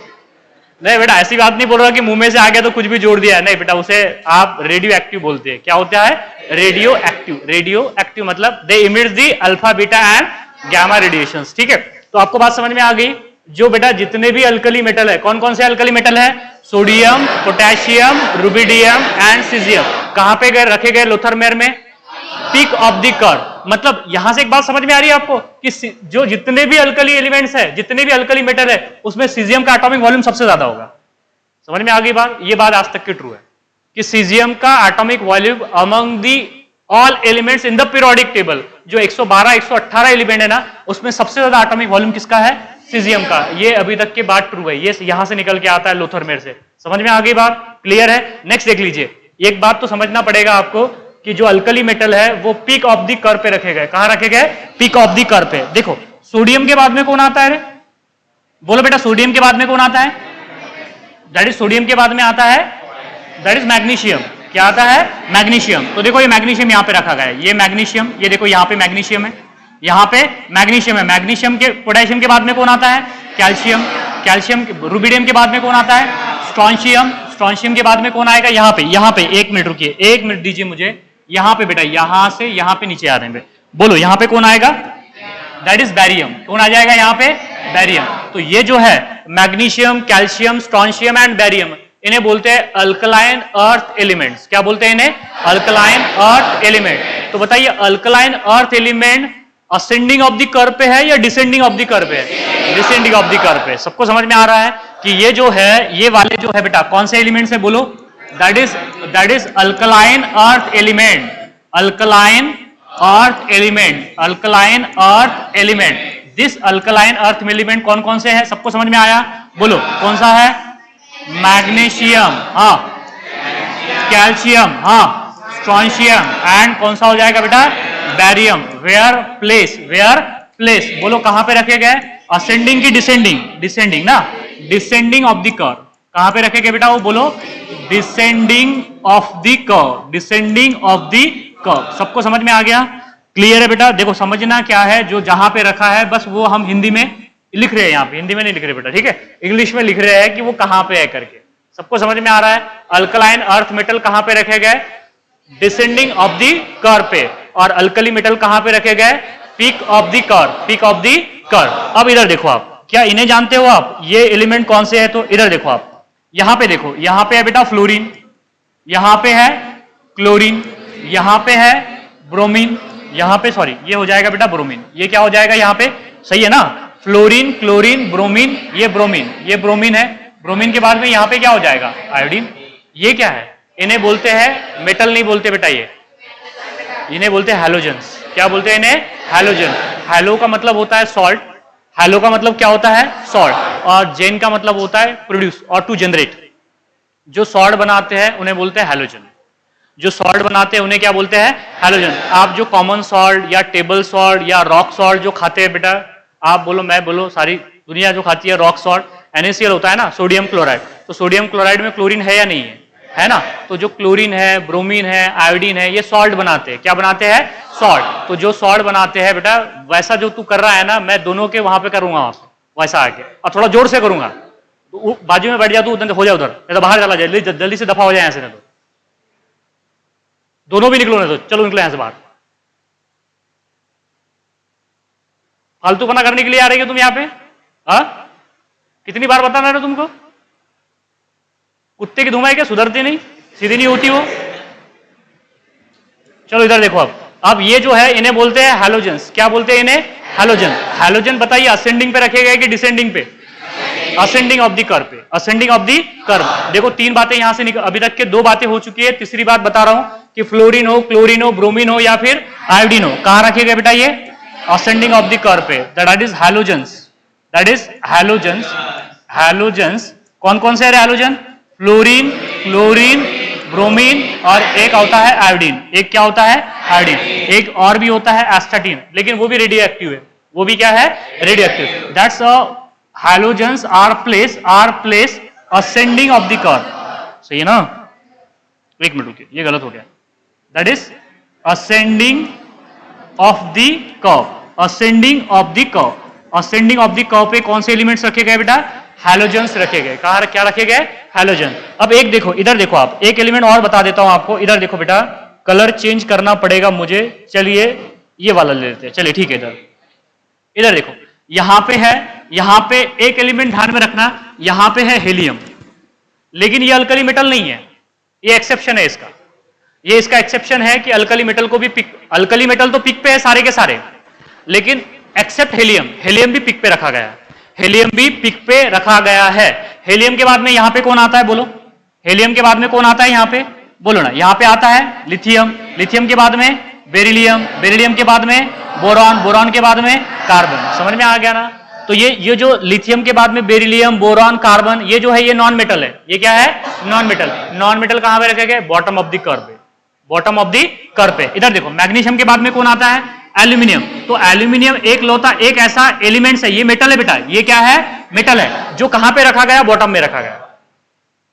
नहीं बेटा ऐसी बात नहीं बोल रहा कि मुंह में से आ गया तो कुछ भी जोड़ दिया है, नहीं बेटा उसे आप रेडियो एक्टिव बोलते हैं। क्या होता है? Radio active. रेडियो एक्टिव मतलब they emit the alpha beta and gamma radiations, ठीक है। तो आपको बात समझ में आ गई। जो बेटा जितने भी अल्कली मेटल है, कौन कौन से अल्कली मेटल है? Sodium, potassium, rubidium and caesium, कहां पे गए रखे गए? लोथर मेयर में, पीक ऑफ द कर्व। मतलब यहां से एक बात समझ में आ रही है आपको कि जो जितने भी अल्कली एलिमेंट्स है, जितने भी अल्कली मेटल है, उसमें सीजियम का एटॉमिक वॉल्यूम सबसे ज्यादा होगा। समझ में आ गई बात? ये बात आज तक की ट्रू है कि सीजियम का atomic volume among the all elements in the periodic table, जो 112 118 एलिमेंट है ना, उसमें सबसे ज्यादा एटॉमिक वॉल्यूम किसका है? सीजियम का। ये अभी तक की बात ट्रू है, ये यहां से निकल के आता है लोथर मेयर से। समझ में आ गई बात? क्लियर है? नेक्स्ट देख लीजिए, एक बात तो समझना पड़ेगा आपको कि जो अल्कली मेटल है वो पीक ऑफ द कर्व पे रखे गए। कहां रखे गए? पीक ऑफ द कर्व पे। देखो सोडियम के बाद में कौन आता है रे? बोलो बेटा सोडियम के बाद में कौन आता है? दैट इज सोडियम के बाद में आता है, दैट इज मैग्नीशियम। क्या आता है? मैग्नीशियम। तो देखो ये मैग्नीशियम यहां पे रखा गया है, ये मैग्नीशियम, ये देखो यहां पे मैग्नीशियम है, यहां पे मैग्नीशियम है। मैग्नीशियम के पोटेशियम के बाद में कौन आता है? कैल्शियम। कैल्शियम रुबिडियम के बाद में कौन आता है? स्ट्रोंशियम। स्ट्रोंशियम के बाद में कौन आएगा? यहाँ पे 1 मिनट रुकिए, 1 मिनट दीजिए मुझे। यहां पे बेटा यहां से यहां पे नीचे आ रहे हैं, बोलो यहां पे कौन आएगा? That is barium. कौन आ जाएगा यहां पे? बैरियम। तो ये जो है magnesium, calcium, strontium and barium, इन्हें बोलते हैं अल्कलाइन अर्थ एलिमेंट्स। क्या बोलते हैं इन्हें? Alkaline earth element. तो बताइए alkaline earth element ascending of the curve पे है या डिसेंडिंग ऑफ द कर्व पे है? डिसेंडिंग ऑफ द कर्व पे। सबको समझ में आ रहा है कि ये जो है, ये वाले जो है बेटा कौन से एलिमेंट्स है? बोलो that is alkaline earth element. Alkaline earth element, alkaline earth element. This alkaline earth element कौन कौन से है? सबको समझ में आया? बोलो कौन सा है? मैग्नीशियम, हाँ, कैल्शियम, हाँ, स्ट्रोंशियम एंड कौन सा हो जाएगा बेटा? Barium. Where place, where place, बोलो कहां पे रखे गए? असेंडिंग की डिसेंडिंग? डिसेंडिंग ना, डिसेंडिंग ऑफ द कर्व। कहां पे रखे गए बेटा वो? बोलो descending of the curve, descending of the curve. सबको समझ में आ गया? क्लियर है बेटा? देखो समझना क्या है, जो जहां पे रखा है बस वो हम हिंदी में लिख रहे हैं, यहाँ पे हिंदी में नहीं लिख रहे बेटा, ठीक है, इंग्लिश में लिख रहे हैं कि वो कहां पे है करके। सबको समझ में आ रहा है? अल्कलाइन अर्थ मेटल कहां पे रखे गए? डिसेंडिंग ऑफ द कर्व पे। और अल्कली मेटल कहां पे रखे गए? Peak of the curve, peak of the curve. अब इधर देखो आप क्या इन्हें जानते हो आप? ये एलिमेंट कौन से है? तो इधर देखो आप, यहां पे देखो, यहां पे है बेटा फ्लोरीन, यहां पे है क्लोरीन, यहां पे है ब्रोमीन, यहां पे सॉरी ये हो जाएगा बेटा ब्रोमीन, ये क्या हो जाएगा यहां पे, सही है ना, फ्लोरीन क्लोरीन ब्रोमीन, ये ब्रोमीन है, ब्रोमीन के बाद में यहां पे क्या हो जाएगा आयोडीन। ये क्या है? इन्हें बोलते हैं, मेटल नहीं बोलते बेटा, ये इन्हें बोलते हैं हैलोजेंस। क्या बोलते हैं इन्हें? हैलोजन। हैलो का मतलब होता है सॉल्ट, हैलो का मतलब क्या होता है? सॉल्ट, और जेन का मतलब होता है प्रोड्यूस और टू जनरेट। जो सॉल्ट बनाते हैं उन्हें बोलते हैं हैलोजन, जो सॉल्ट बनाते हैं उन्हें क्या बोलते हैं? हैलोजन। आप जो कॉमन सॉल्ट या टेबल सॉल्ट या रॉक सॉल्ट जो खाते हैं बेटा, आप बोलो मैं बोलो, सारी दुनिया जो खाती है रॉक सॉल्ट, NaCl होता है ना, सोडियम क्लोराइड, तो सोडियम क्लोराइड में क्लोरीन है या नहीं है? है ना, तो जो क्लोरीन है, ब्रोमीन है, आयोडीन है, ये सॉल्ट बनाते हैं। क्या बनाते हैं? सॉल्ट। तो जो सॉल्ट बनाते हैं बेटा, वैसा जो तू कर रहा है ना, मैं दोनों के वहां पे करूंगा, वहां पे वैसा आके, और थोड़ा जोर से करूंगा, तो बाजू में बैठ जा तू, उधर हो जाए, उधर नहीं तो बाहर चला जाए, जल्दी से दफा हो जाए ऐसे, नहीं तो दोनों भी निकलो, नहीं तो चलो निकलो यहां से बाहर। फालतूपना करने के लिए आ रही हो तुम यहाँ पे? हाँ, कितनी बार बताना है तुमको? कुत्ते की धुमाई क्या सुधरती नहीं, सीधी नहीं होती वो। चलो इधर देखो अब ये जो है इन्हें बोलते हैं हैलोजेंस। क्या बोलते हैं इन्हें? हैलोजन। हैलोजन बताइए असेंडिंग पे रखे गए कि डिसेंडिंग पे? असेंडिंग ऑफ द कर्व पे, असेंडिंग ऑफ द कर्व। देखो तीन बातें यहां से अभी तक के दो बातें हो चुकी है, तीसरी बात बता रहा हूं कि फ्लोरीन हो, क्लोरीन हो, ब्रोमीन हो या फिर आयोडीन हो, कहां रखे गए बेटा? ये असेंडिंग ऑफ द कर्व पे, that is halogens, that is halogens. Halogens कौन कौन से है हैलोजन? फ्लोरीन, क्लोरीन, ब्रोमीन और एक होता है आयोडीन। एक क्या होता है? आयोडीन। एक और भी होता है एस्टाटीन, लेकिन वो भी रेडियो एक्टिव है। वो भी क्या है? Radio active. That's a halogens are place ascending of the curve. सही है ना? एक मिनट रुकिए, ये गलत हो गया। That is ascending of the curve, ascending of the curve. Ascending of the curve पे कौन से एलिमेंट्स रखे गए बेटा? हैलोजेंस रखे गए। कहां क्या रखे गए? हैलोजन। अब एक देखो, इधर देखो आप, एक एलिमेंट और बता देता हूं आपको। इधर देखो बेटा, कलर चेंज करना पड़ेगा मुझे, चलिए ये वाला ले लेते हैं। चलिए ठीक है, इधर देखो, यहां पे है, यहां पे एक एलिमेंट ध्यान में रखना, यहां पे है हीलियम, लेकिन ये अल्कली मेटल नहीं है, ये एक्सेप्शन है इसका। ये इसका एक्सेप्शन है कि अल्कली मेटल को भी पिक, अल्कली मेटल तो पिक पे है सारे के सारे, लेकिन एक्सेप्ट हीलियम, हीलियम भी पिक पे रखा गया है। हीलियम भी पिक पे रखा गया है। हीलियम के बाद में यहां पे कौन आता है बोलो? हीलियम के बाद में कौन आता है यहां पे? बोलो ना। यहां पे आता है लिथियम, लिथियम के बाद में बेरिलियम, बेरिलियम के बाद में बोरॉन, बोरॉन के बाद में कार्बन। समझ में आ गया ना? तो ये जो लिथियम के बाद में बेरिलियम, बोरॉन, कार्बन, ये जो है ये नॉन मेटल है। ये क्या है? Non metal. नॉन मेटल कहां पे रखे गए? बॉटम ऑफ द कर्व पे, बॉटम ऑफ द कर्व पे। इधर देखो, मैग्नीशियम के बाद में कौन आता है? एल्यूमिनियम। तो एल्यूमिनियम एक लौता एक ऐसा एलिमेंट है, ये मेटल है बेटा, ये क्या है? मेटल है, जो कहां पे रखा गया? बॉटम में रखा गया।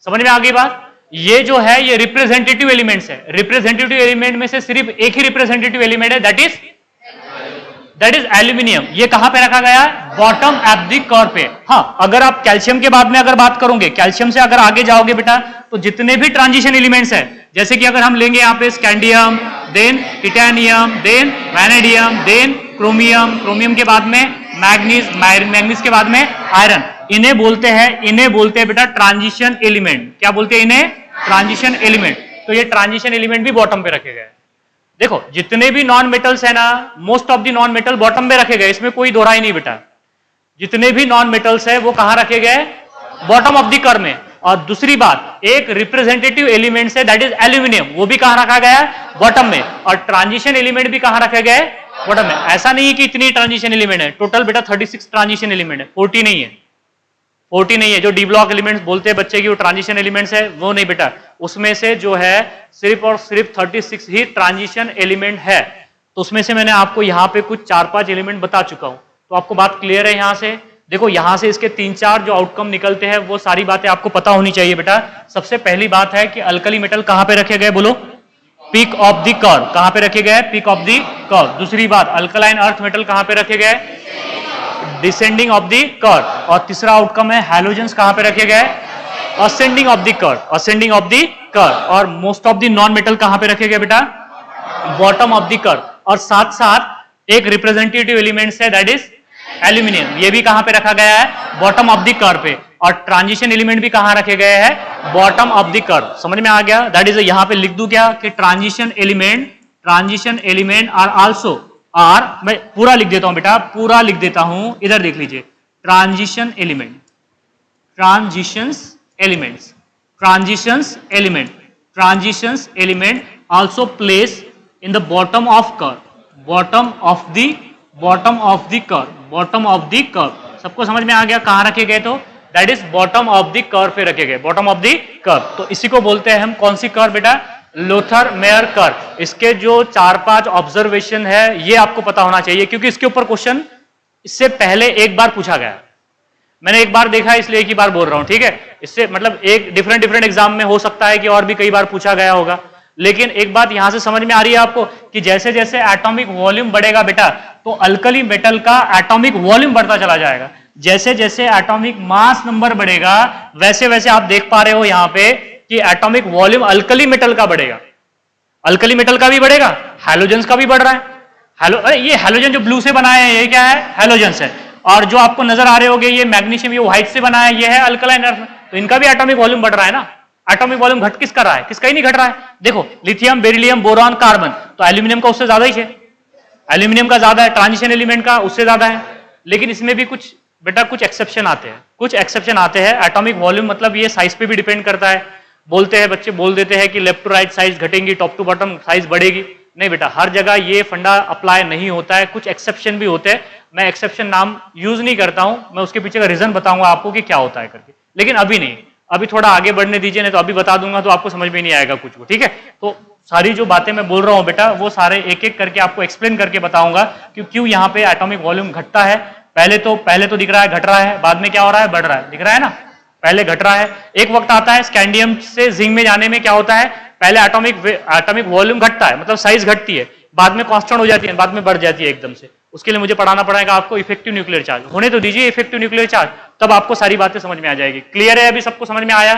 समझ में आ गई बात? ये जो है ये रिप्रेजेंटेटिव एलिमेंट्स है। रिप्रेजेंटेटिव एलिमेंट में से सिर्फ एक ही रिप्रेजेंटेटिव एलिमेंट है, दैट इज एल्यूमिनियम। ये कहां पे रखा गया? बॉटम ऑफ द कर्व पे। हाँ, अगर आप कैल्शियम के बाद में अगर बात करोगे, कैल्शियम से अगर आगे जाओगे बेटा, तो जितने भी ट्रांजिशन एलिमेंट्स है, जैसे कि अगर हम लेंगे यहाँ पे scandium, then titanium, then vanadium, then chromium, chromium के बाद में मैग्नीज, मैग्नीज के बाद में आयरन, इन्हें बोलते हैं बेटा ट्रांजिशन एलिमेंट। क्या बोलते हैं इन्हें? Transition element. तो ये ट्रांजिशन एलिमेंट भी बॉटम पे रखे गए। देखो जितने भी नॉन मेटल्स है ना, most of the non metal bottom पे रखे गए, इसमें कोई दोहरा ही नहीं बेटा। जितने भी नॉन मेटल्स है वो कहां रखे गए? बॉटम ऑफ द कर्व में। और दूसरी बात, एक रिप्रेजेंटेटिव एलिमेंट है दैट इज एल्यूमिनियम, वो भी कहां रखा गया? बॉटम में। और ट्रांजिशन एलिमेंट भी कहां रखे गए? बॉटम में। ऐसा नहीं है कि इतनी ट्रांजिशन एलिमेंट है, टोटल बेटा 36 ट्रांजिशन एलिमेंट है, 40 नहीं है, 40 नहीं है। जो डी ब्लॉक एलिमेंट्स बोलते हैं बच्चे की वो ट्रांजिशन एलिमेंट्स है, वो नहीं बेटा। उसमें से जो है सिर्फ और सिर्फ 36 ही ट्रांजिशन एलिमेंट है। तो उसमें से मैंने आपको यहाँ पे कुछ 4-5 एलिमेंट बता चुका हूं। तो आपको बात क्लियर है यहां से? देखो यहां से इसके 3-4 जो आउटकम निकलते हैं वो सारी बातें आपको पता होनी चाहिए बेटा। सबसे पहली बात है कि अल्कली मेटल कहां पे रखे गए बोलो? Peak of the curve. कहां पे रखे गए? Peak of the curve. दूसरी बात, अल्कलाइन अर्थ मेटल कहां पे रखे गए? Descending of the curve. और तीसरा आउटकम है हैलोजेंस कहां पे रखे गए? Ascending of the curve, ascending of the curve. और most of the non metal कहां पे रखे गए बेटा? Bottom of the curve. और साथ साथ एक रिप्रेजेंटेटिव एलिमेंट्स है दैट इज एल्यूमिनियम, ये भी कहां पे रखा गया है, बॉटम ऑफ द कर्व पे, और ट्रांजिशन एलिमेंट भी कहां रखे गए हैं, बॉटम ऑफ द कर्व। समझ में आ गया? दैट इज यहां पे लिख दूं क्या कि ट्रांजिशन एलिमेंट आर आल्सो मैं पूरा लिख देता हूं बेटा, पूरा लिख देता हूं, इधर देख लीजिए, transition element also place in the bottom of curve, bottom of the curve. सबको समझ में आ गया कहां रखे गए? तो that is bottom of the curve पे रखे गए, बॉटम ऑफ द कर्व। तो इसी को बोलते हैं हम कौन सी कर्व बेटा, लोथर मेयर कर्व। इसके जो 4-5 ऑब्जर्वेशन है ये आपको पता होना चाहिए, क्योंकि इसके ऊपर क्वेश्चन इससे पहले एक बार पूछा गया। मैंने एक बार देखा इसलिए एक ही बार बोल रहा हूं, ठीक है? इससे मतलब एक डिफरेंट एग्जाम में हो सकता है कि और भी कई बार पूछा गया होगा, लेकिन एक बात यहां से समझ में आ रही है आपको कि जैसे जैसे एटॉमिक वॉल्यूम बढ़ेगा बेटा, तो अल्कली मेटल का एटॉमिक वॉल्यूम बढ़ता चला जाएगा। जैसे जैसे एटॉमिक मास नंबर बढ़ेगा, वैसे वैसे आप देख पा रहे हो यहां पे कि एटॉमिक वॉल्यूम अल्कली मेटल का बढ़ेगा, अल्कली मेटल का भी बढ़ेगा, हैलोजेंस का भी बढ़ रहा है। अरे ये हैलोजन जो ब्लू से बनाए हैं ये क्या है, हैलोजेंस है, और जो आपको नजर आ रहे होंगे ये मैग्नीशियम ये व्हाइट से बनाया है, ये है अल्कलाइन अर्थ। तो इनका भी एटॉमिक वॉल्यूम बढ़ रहा है ना। एटॉमिक वॉल्यूम घट किसका रहा है, किसका ही नहीं घट रहा है। देखो लिथियम, बेरिलियम, बोरॉन, कार्बन, तो एल्यूमिनियम का उससे ज्यादा ही है, एल्यूमिनियम का ज्यादा है, ट्रांजिशन एलिमेंट का उससे ज्यादा है। लेकिन इसमें भी कुछ बेटा कुछ एक्सेप्शन आते हैं, एटॉमिक वॉल्यूम मतलब ये साइज पे भी डिपेंड करता है। बोलते हैं बच्चे, बोल देते हैं कि लेफ्ट टू राइट साइज घटेंगी, टॉप टू बॉटम साइज बढ़ेगी। नहीं बेटा, हर जगह ये फंडा अप्लाई नहीं होता है, कुछ एक्सेप्शन भी होते हैं। मैं एक्सेप्शन नाम यूज नहीं करता हूं, मैं उसके पीछे का रीजन बताऊंगा आपको कि क्या होता है करके, लेकिन अभी नहीं, अभी थोड़ा आगे बढ़ने दीजिए, नहीं तो अभी बता दूंगा तो आपको समझ में नहीं आएगा कुछ को, ठीक है? तो सारी जो बातें मैं बोल रहा हूं बेटा वो सारे एक एक करके आपको एक्सप्लेन करके बताऊंगा कि क्यों यहाँ पे एटॉमिक वॉल्यूम घटता है। पहले तो दिख रहा है घट रहा है, बाद में क्या हो रहा है, बढ़ रहा है, दिख रहा है ना। पहले घट रहा है, एक वक्त आता है स्कैंडियम से जिंक में जाने में क्या होता है, पहले एटॉमिक वॉल्यूम घटता है, मतलब साइज घटती है, बाद में कांस्टेंट हो जाती है, बाद में बढ़ जाती है एकदम से। उसके लिए मुझे पढ़ाना पड़ेगा आपको इफेक्टिव न्यूक्लियर चार्ज। होने तो दीजिए इफेक्टिव न्यूक्लियर चार्ज, तब आपको सारी बातें समझ में आ जाएगी। क्लियर है? अभी सबको समझ में आया?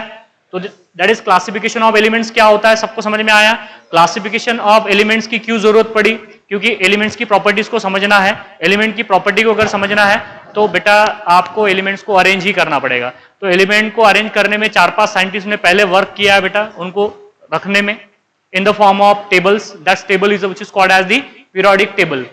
तो that is classification of elements क्या होता है, सबको समझ में आया। क्लासिफिकेशन ऑफ एलिमेंट्स की क्यों जरूरत पड़ी, क्योंकि एलिमेंट्स की प्रॉपर्टीज को समझना है। एलिमेंट की प्रॉपर्टी को अगर समझना है तो बेटा आपको एलिमेंट्स को अरेंज ही करना पड़ेगा। तो एलिमेंट को अरेंज करने में 4-5 साइंटिस्ट ने पहले वर्क किया है बेटा, उनको रखने में in the form of tables. That table is which is called as the periodic table.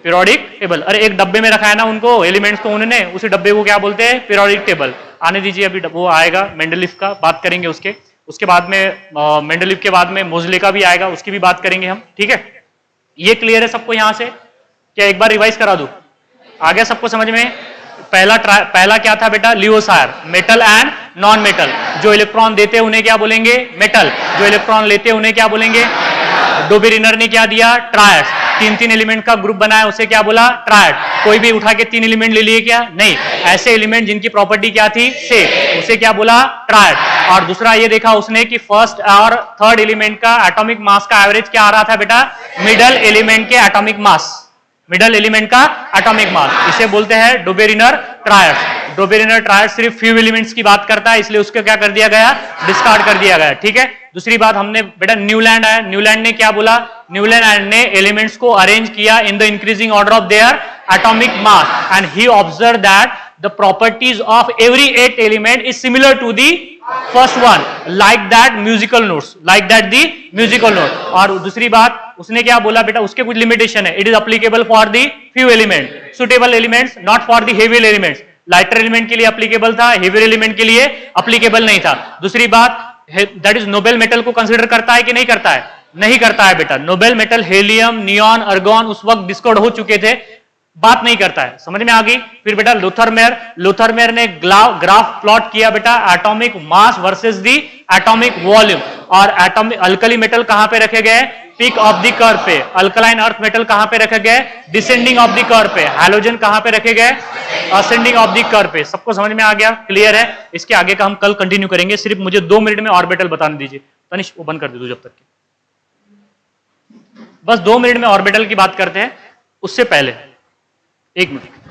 अरे एक डब्बे में रखा है ना उनको एलिमेंट्स को, उन्होंने उसी डब्बे को क्या बोलते हैं, पीरियोडिक टेबल। आने दीजिए, अभी वो आएगा मेंडलीफ का, बात करेंगे उसके बाद में मेंडलीफ के बाद में मोज़ले का भी आएगा, उसकी भी बात करेंगे हम, ठीक है? ये क्लियर है सबको यहां से? क्या एक बार रिवाइज करा दूं? आ गया सबको समझ में? पहला क्या था बेटा, लियोसायर, मेटल एंड नॉन मेटल। जो इलेक्ट्रॉन देते उन्हें क्या बोलेंगे, मेटल। जो इलेक्ट्रॉन लेते उन्हें क्या बोलेंगे, डोबेरिनर ने क्या दिया, ट्रायड्स। 3-3 एलिमेंट का ग्रुप बनाया, उसे क्या बोला, ट्रायड। कोई भी उठा के 3 एलिमेंट ले लिए क्या, नहीं, ऐसे एलिमेंट जिनकी प्रॉपर्टी क्या थी, सेम, उसे क्या बोला, ट्रायड। और दूसरा ये देखा उसने कि फर्स्ट और थर्ड एलिमेंट का एटॉमिक मास का एवरेज क्या आ रहा था बेटा, मिडल एलिमेंट के एटॉमिक मास, मिडल एलिमेंट का एटॉमिक मास, इसे बोलते हैं डोबेरिनर ट्रायड्स। डोबेरिनर ट्रायड सिर्फ फ्यू एलिमेंट्स की बात करता है, इसलिए उसको क्या कर दिया गया, डिस्कार्ड कर दिया गया, ठीक है? दूसरी बात हमने बेटा न्यूलैंड आया, न्यूलैंड ने क्या बोला, न्यूलैंड ने एलिमेंट्स को अरेंज किया in the increasing order of their atomic mass, and he observe that the properties of every 8 element is similar to the first one, like that musical notes, और दूसरी बात उसने क्या बोला बेटा, उसके कुछ लिमिटेशन है, it is applicable for the few element, suitable elements, not for the heavy elements. Lighter element के लिए अप्लीकेबल था, हेवी एलिमेंट के लिए अप्लीकेबल नहीं था। दूसरी बात, दैट इज नोबेल मेटल को कंसीडर करता है कि नहीं करता है, नहीं करता है बेटा। नोबेल मेटल हेलियम, नियॉन, अर्गॉन उस वक्त डिस्कवर्ड हो चुके थे, बात नहीं करता है, समझ में आ गई? फिर बेटा लूथर मेयर ने ग्राफ प्लॉट किया बेटा, एटॉमिक मास वर्सेस दी एटॉमिक वॉल्यूम, और एटॉमिक अल्कली मेटल कहां पे रखे गए, पीक ऑफ द कर्व पे। अल्कलाइन अर्थ मेटल कहां पे रखे गए, डिसेंडिंग ऑफ द कर्व पे। हैलोजन कहां पे रखे गए, असेंडिंग ऑफ द कर्व पे। सबको समझ में आ गया, क्लियर है? इसके आगे का हम कल कंटिन्यू करेंगे, सिर्फ मुझे 2 मिनट में ऑर्बिटल बताने दीजिए। तनिष वो बंद कर दे दो जब तक की, बस 2 मिनट में ऑर्बिटल की बात करते हैं, उससे पहले 1 मिनट।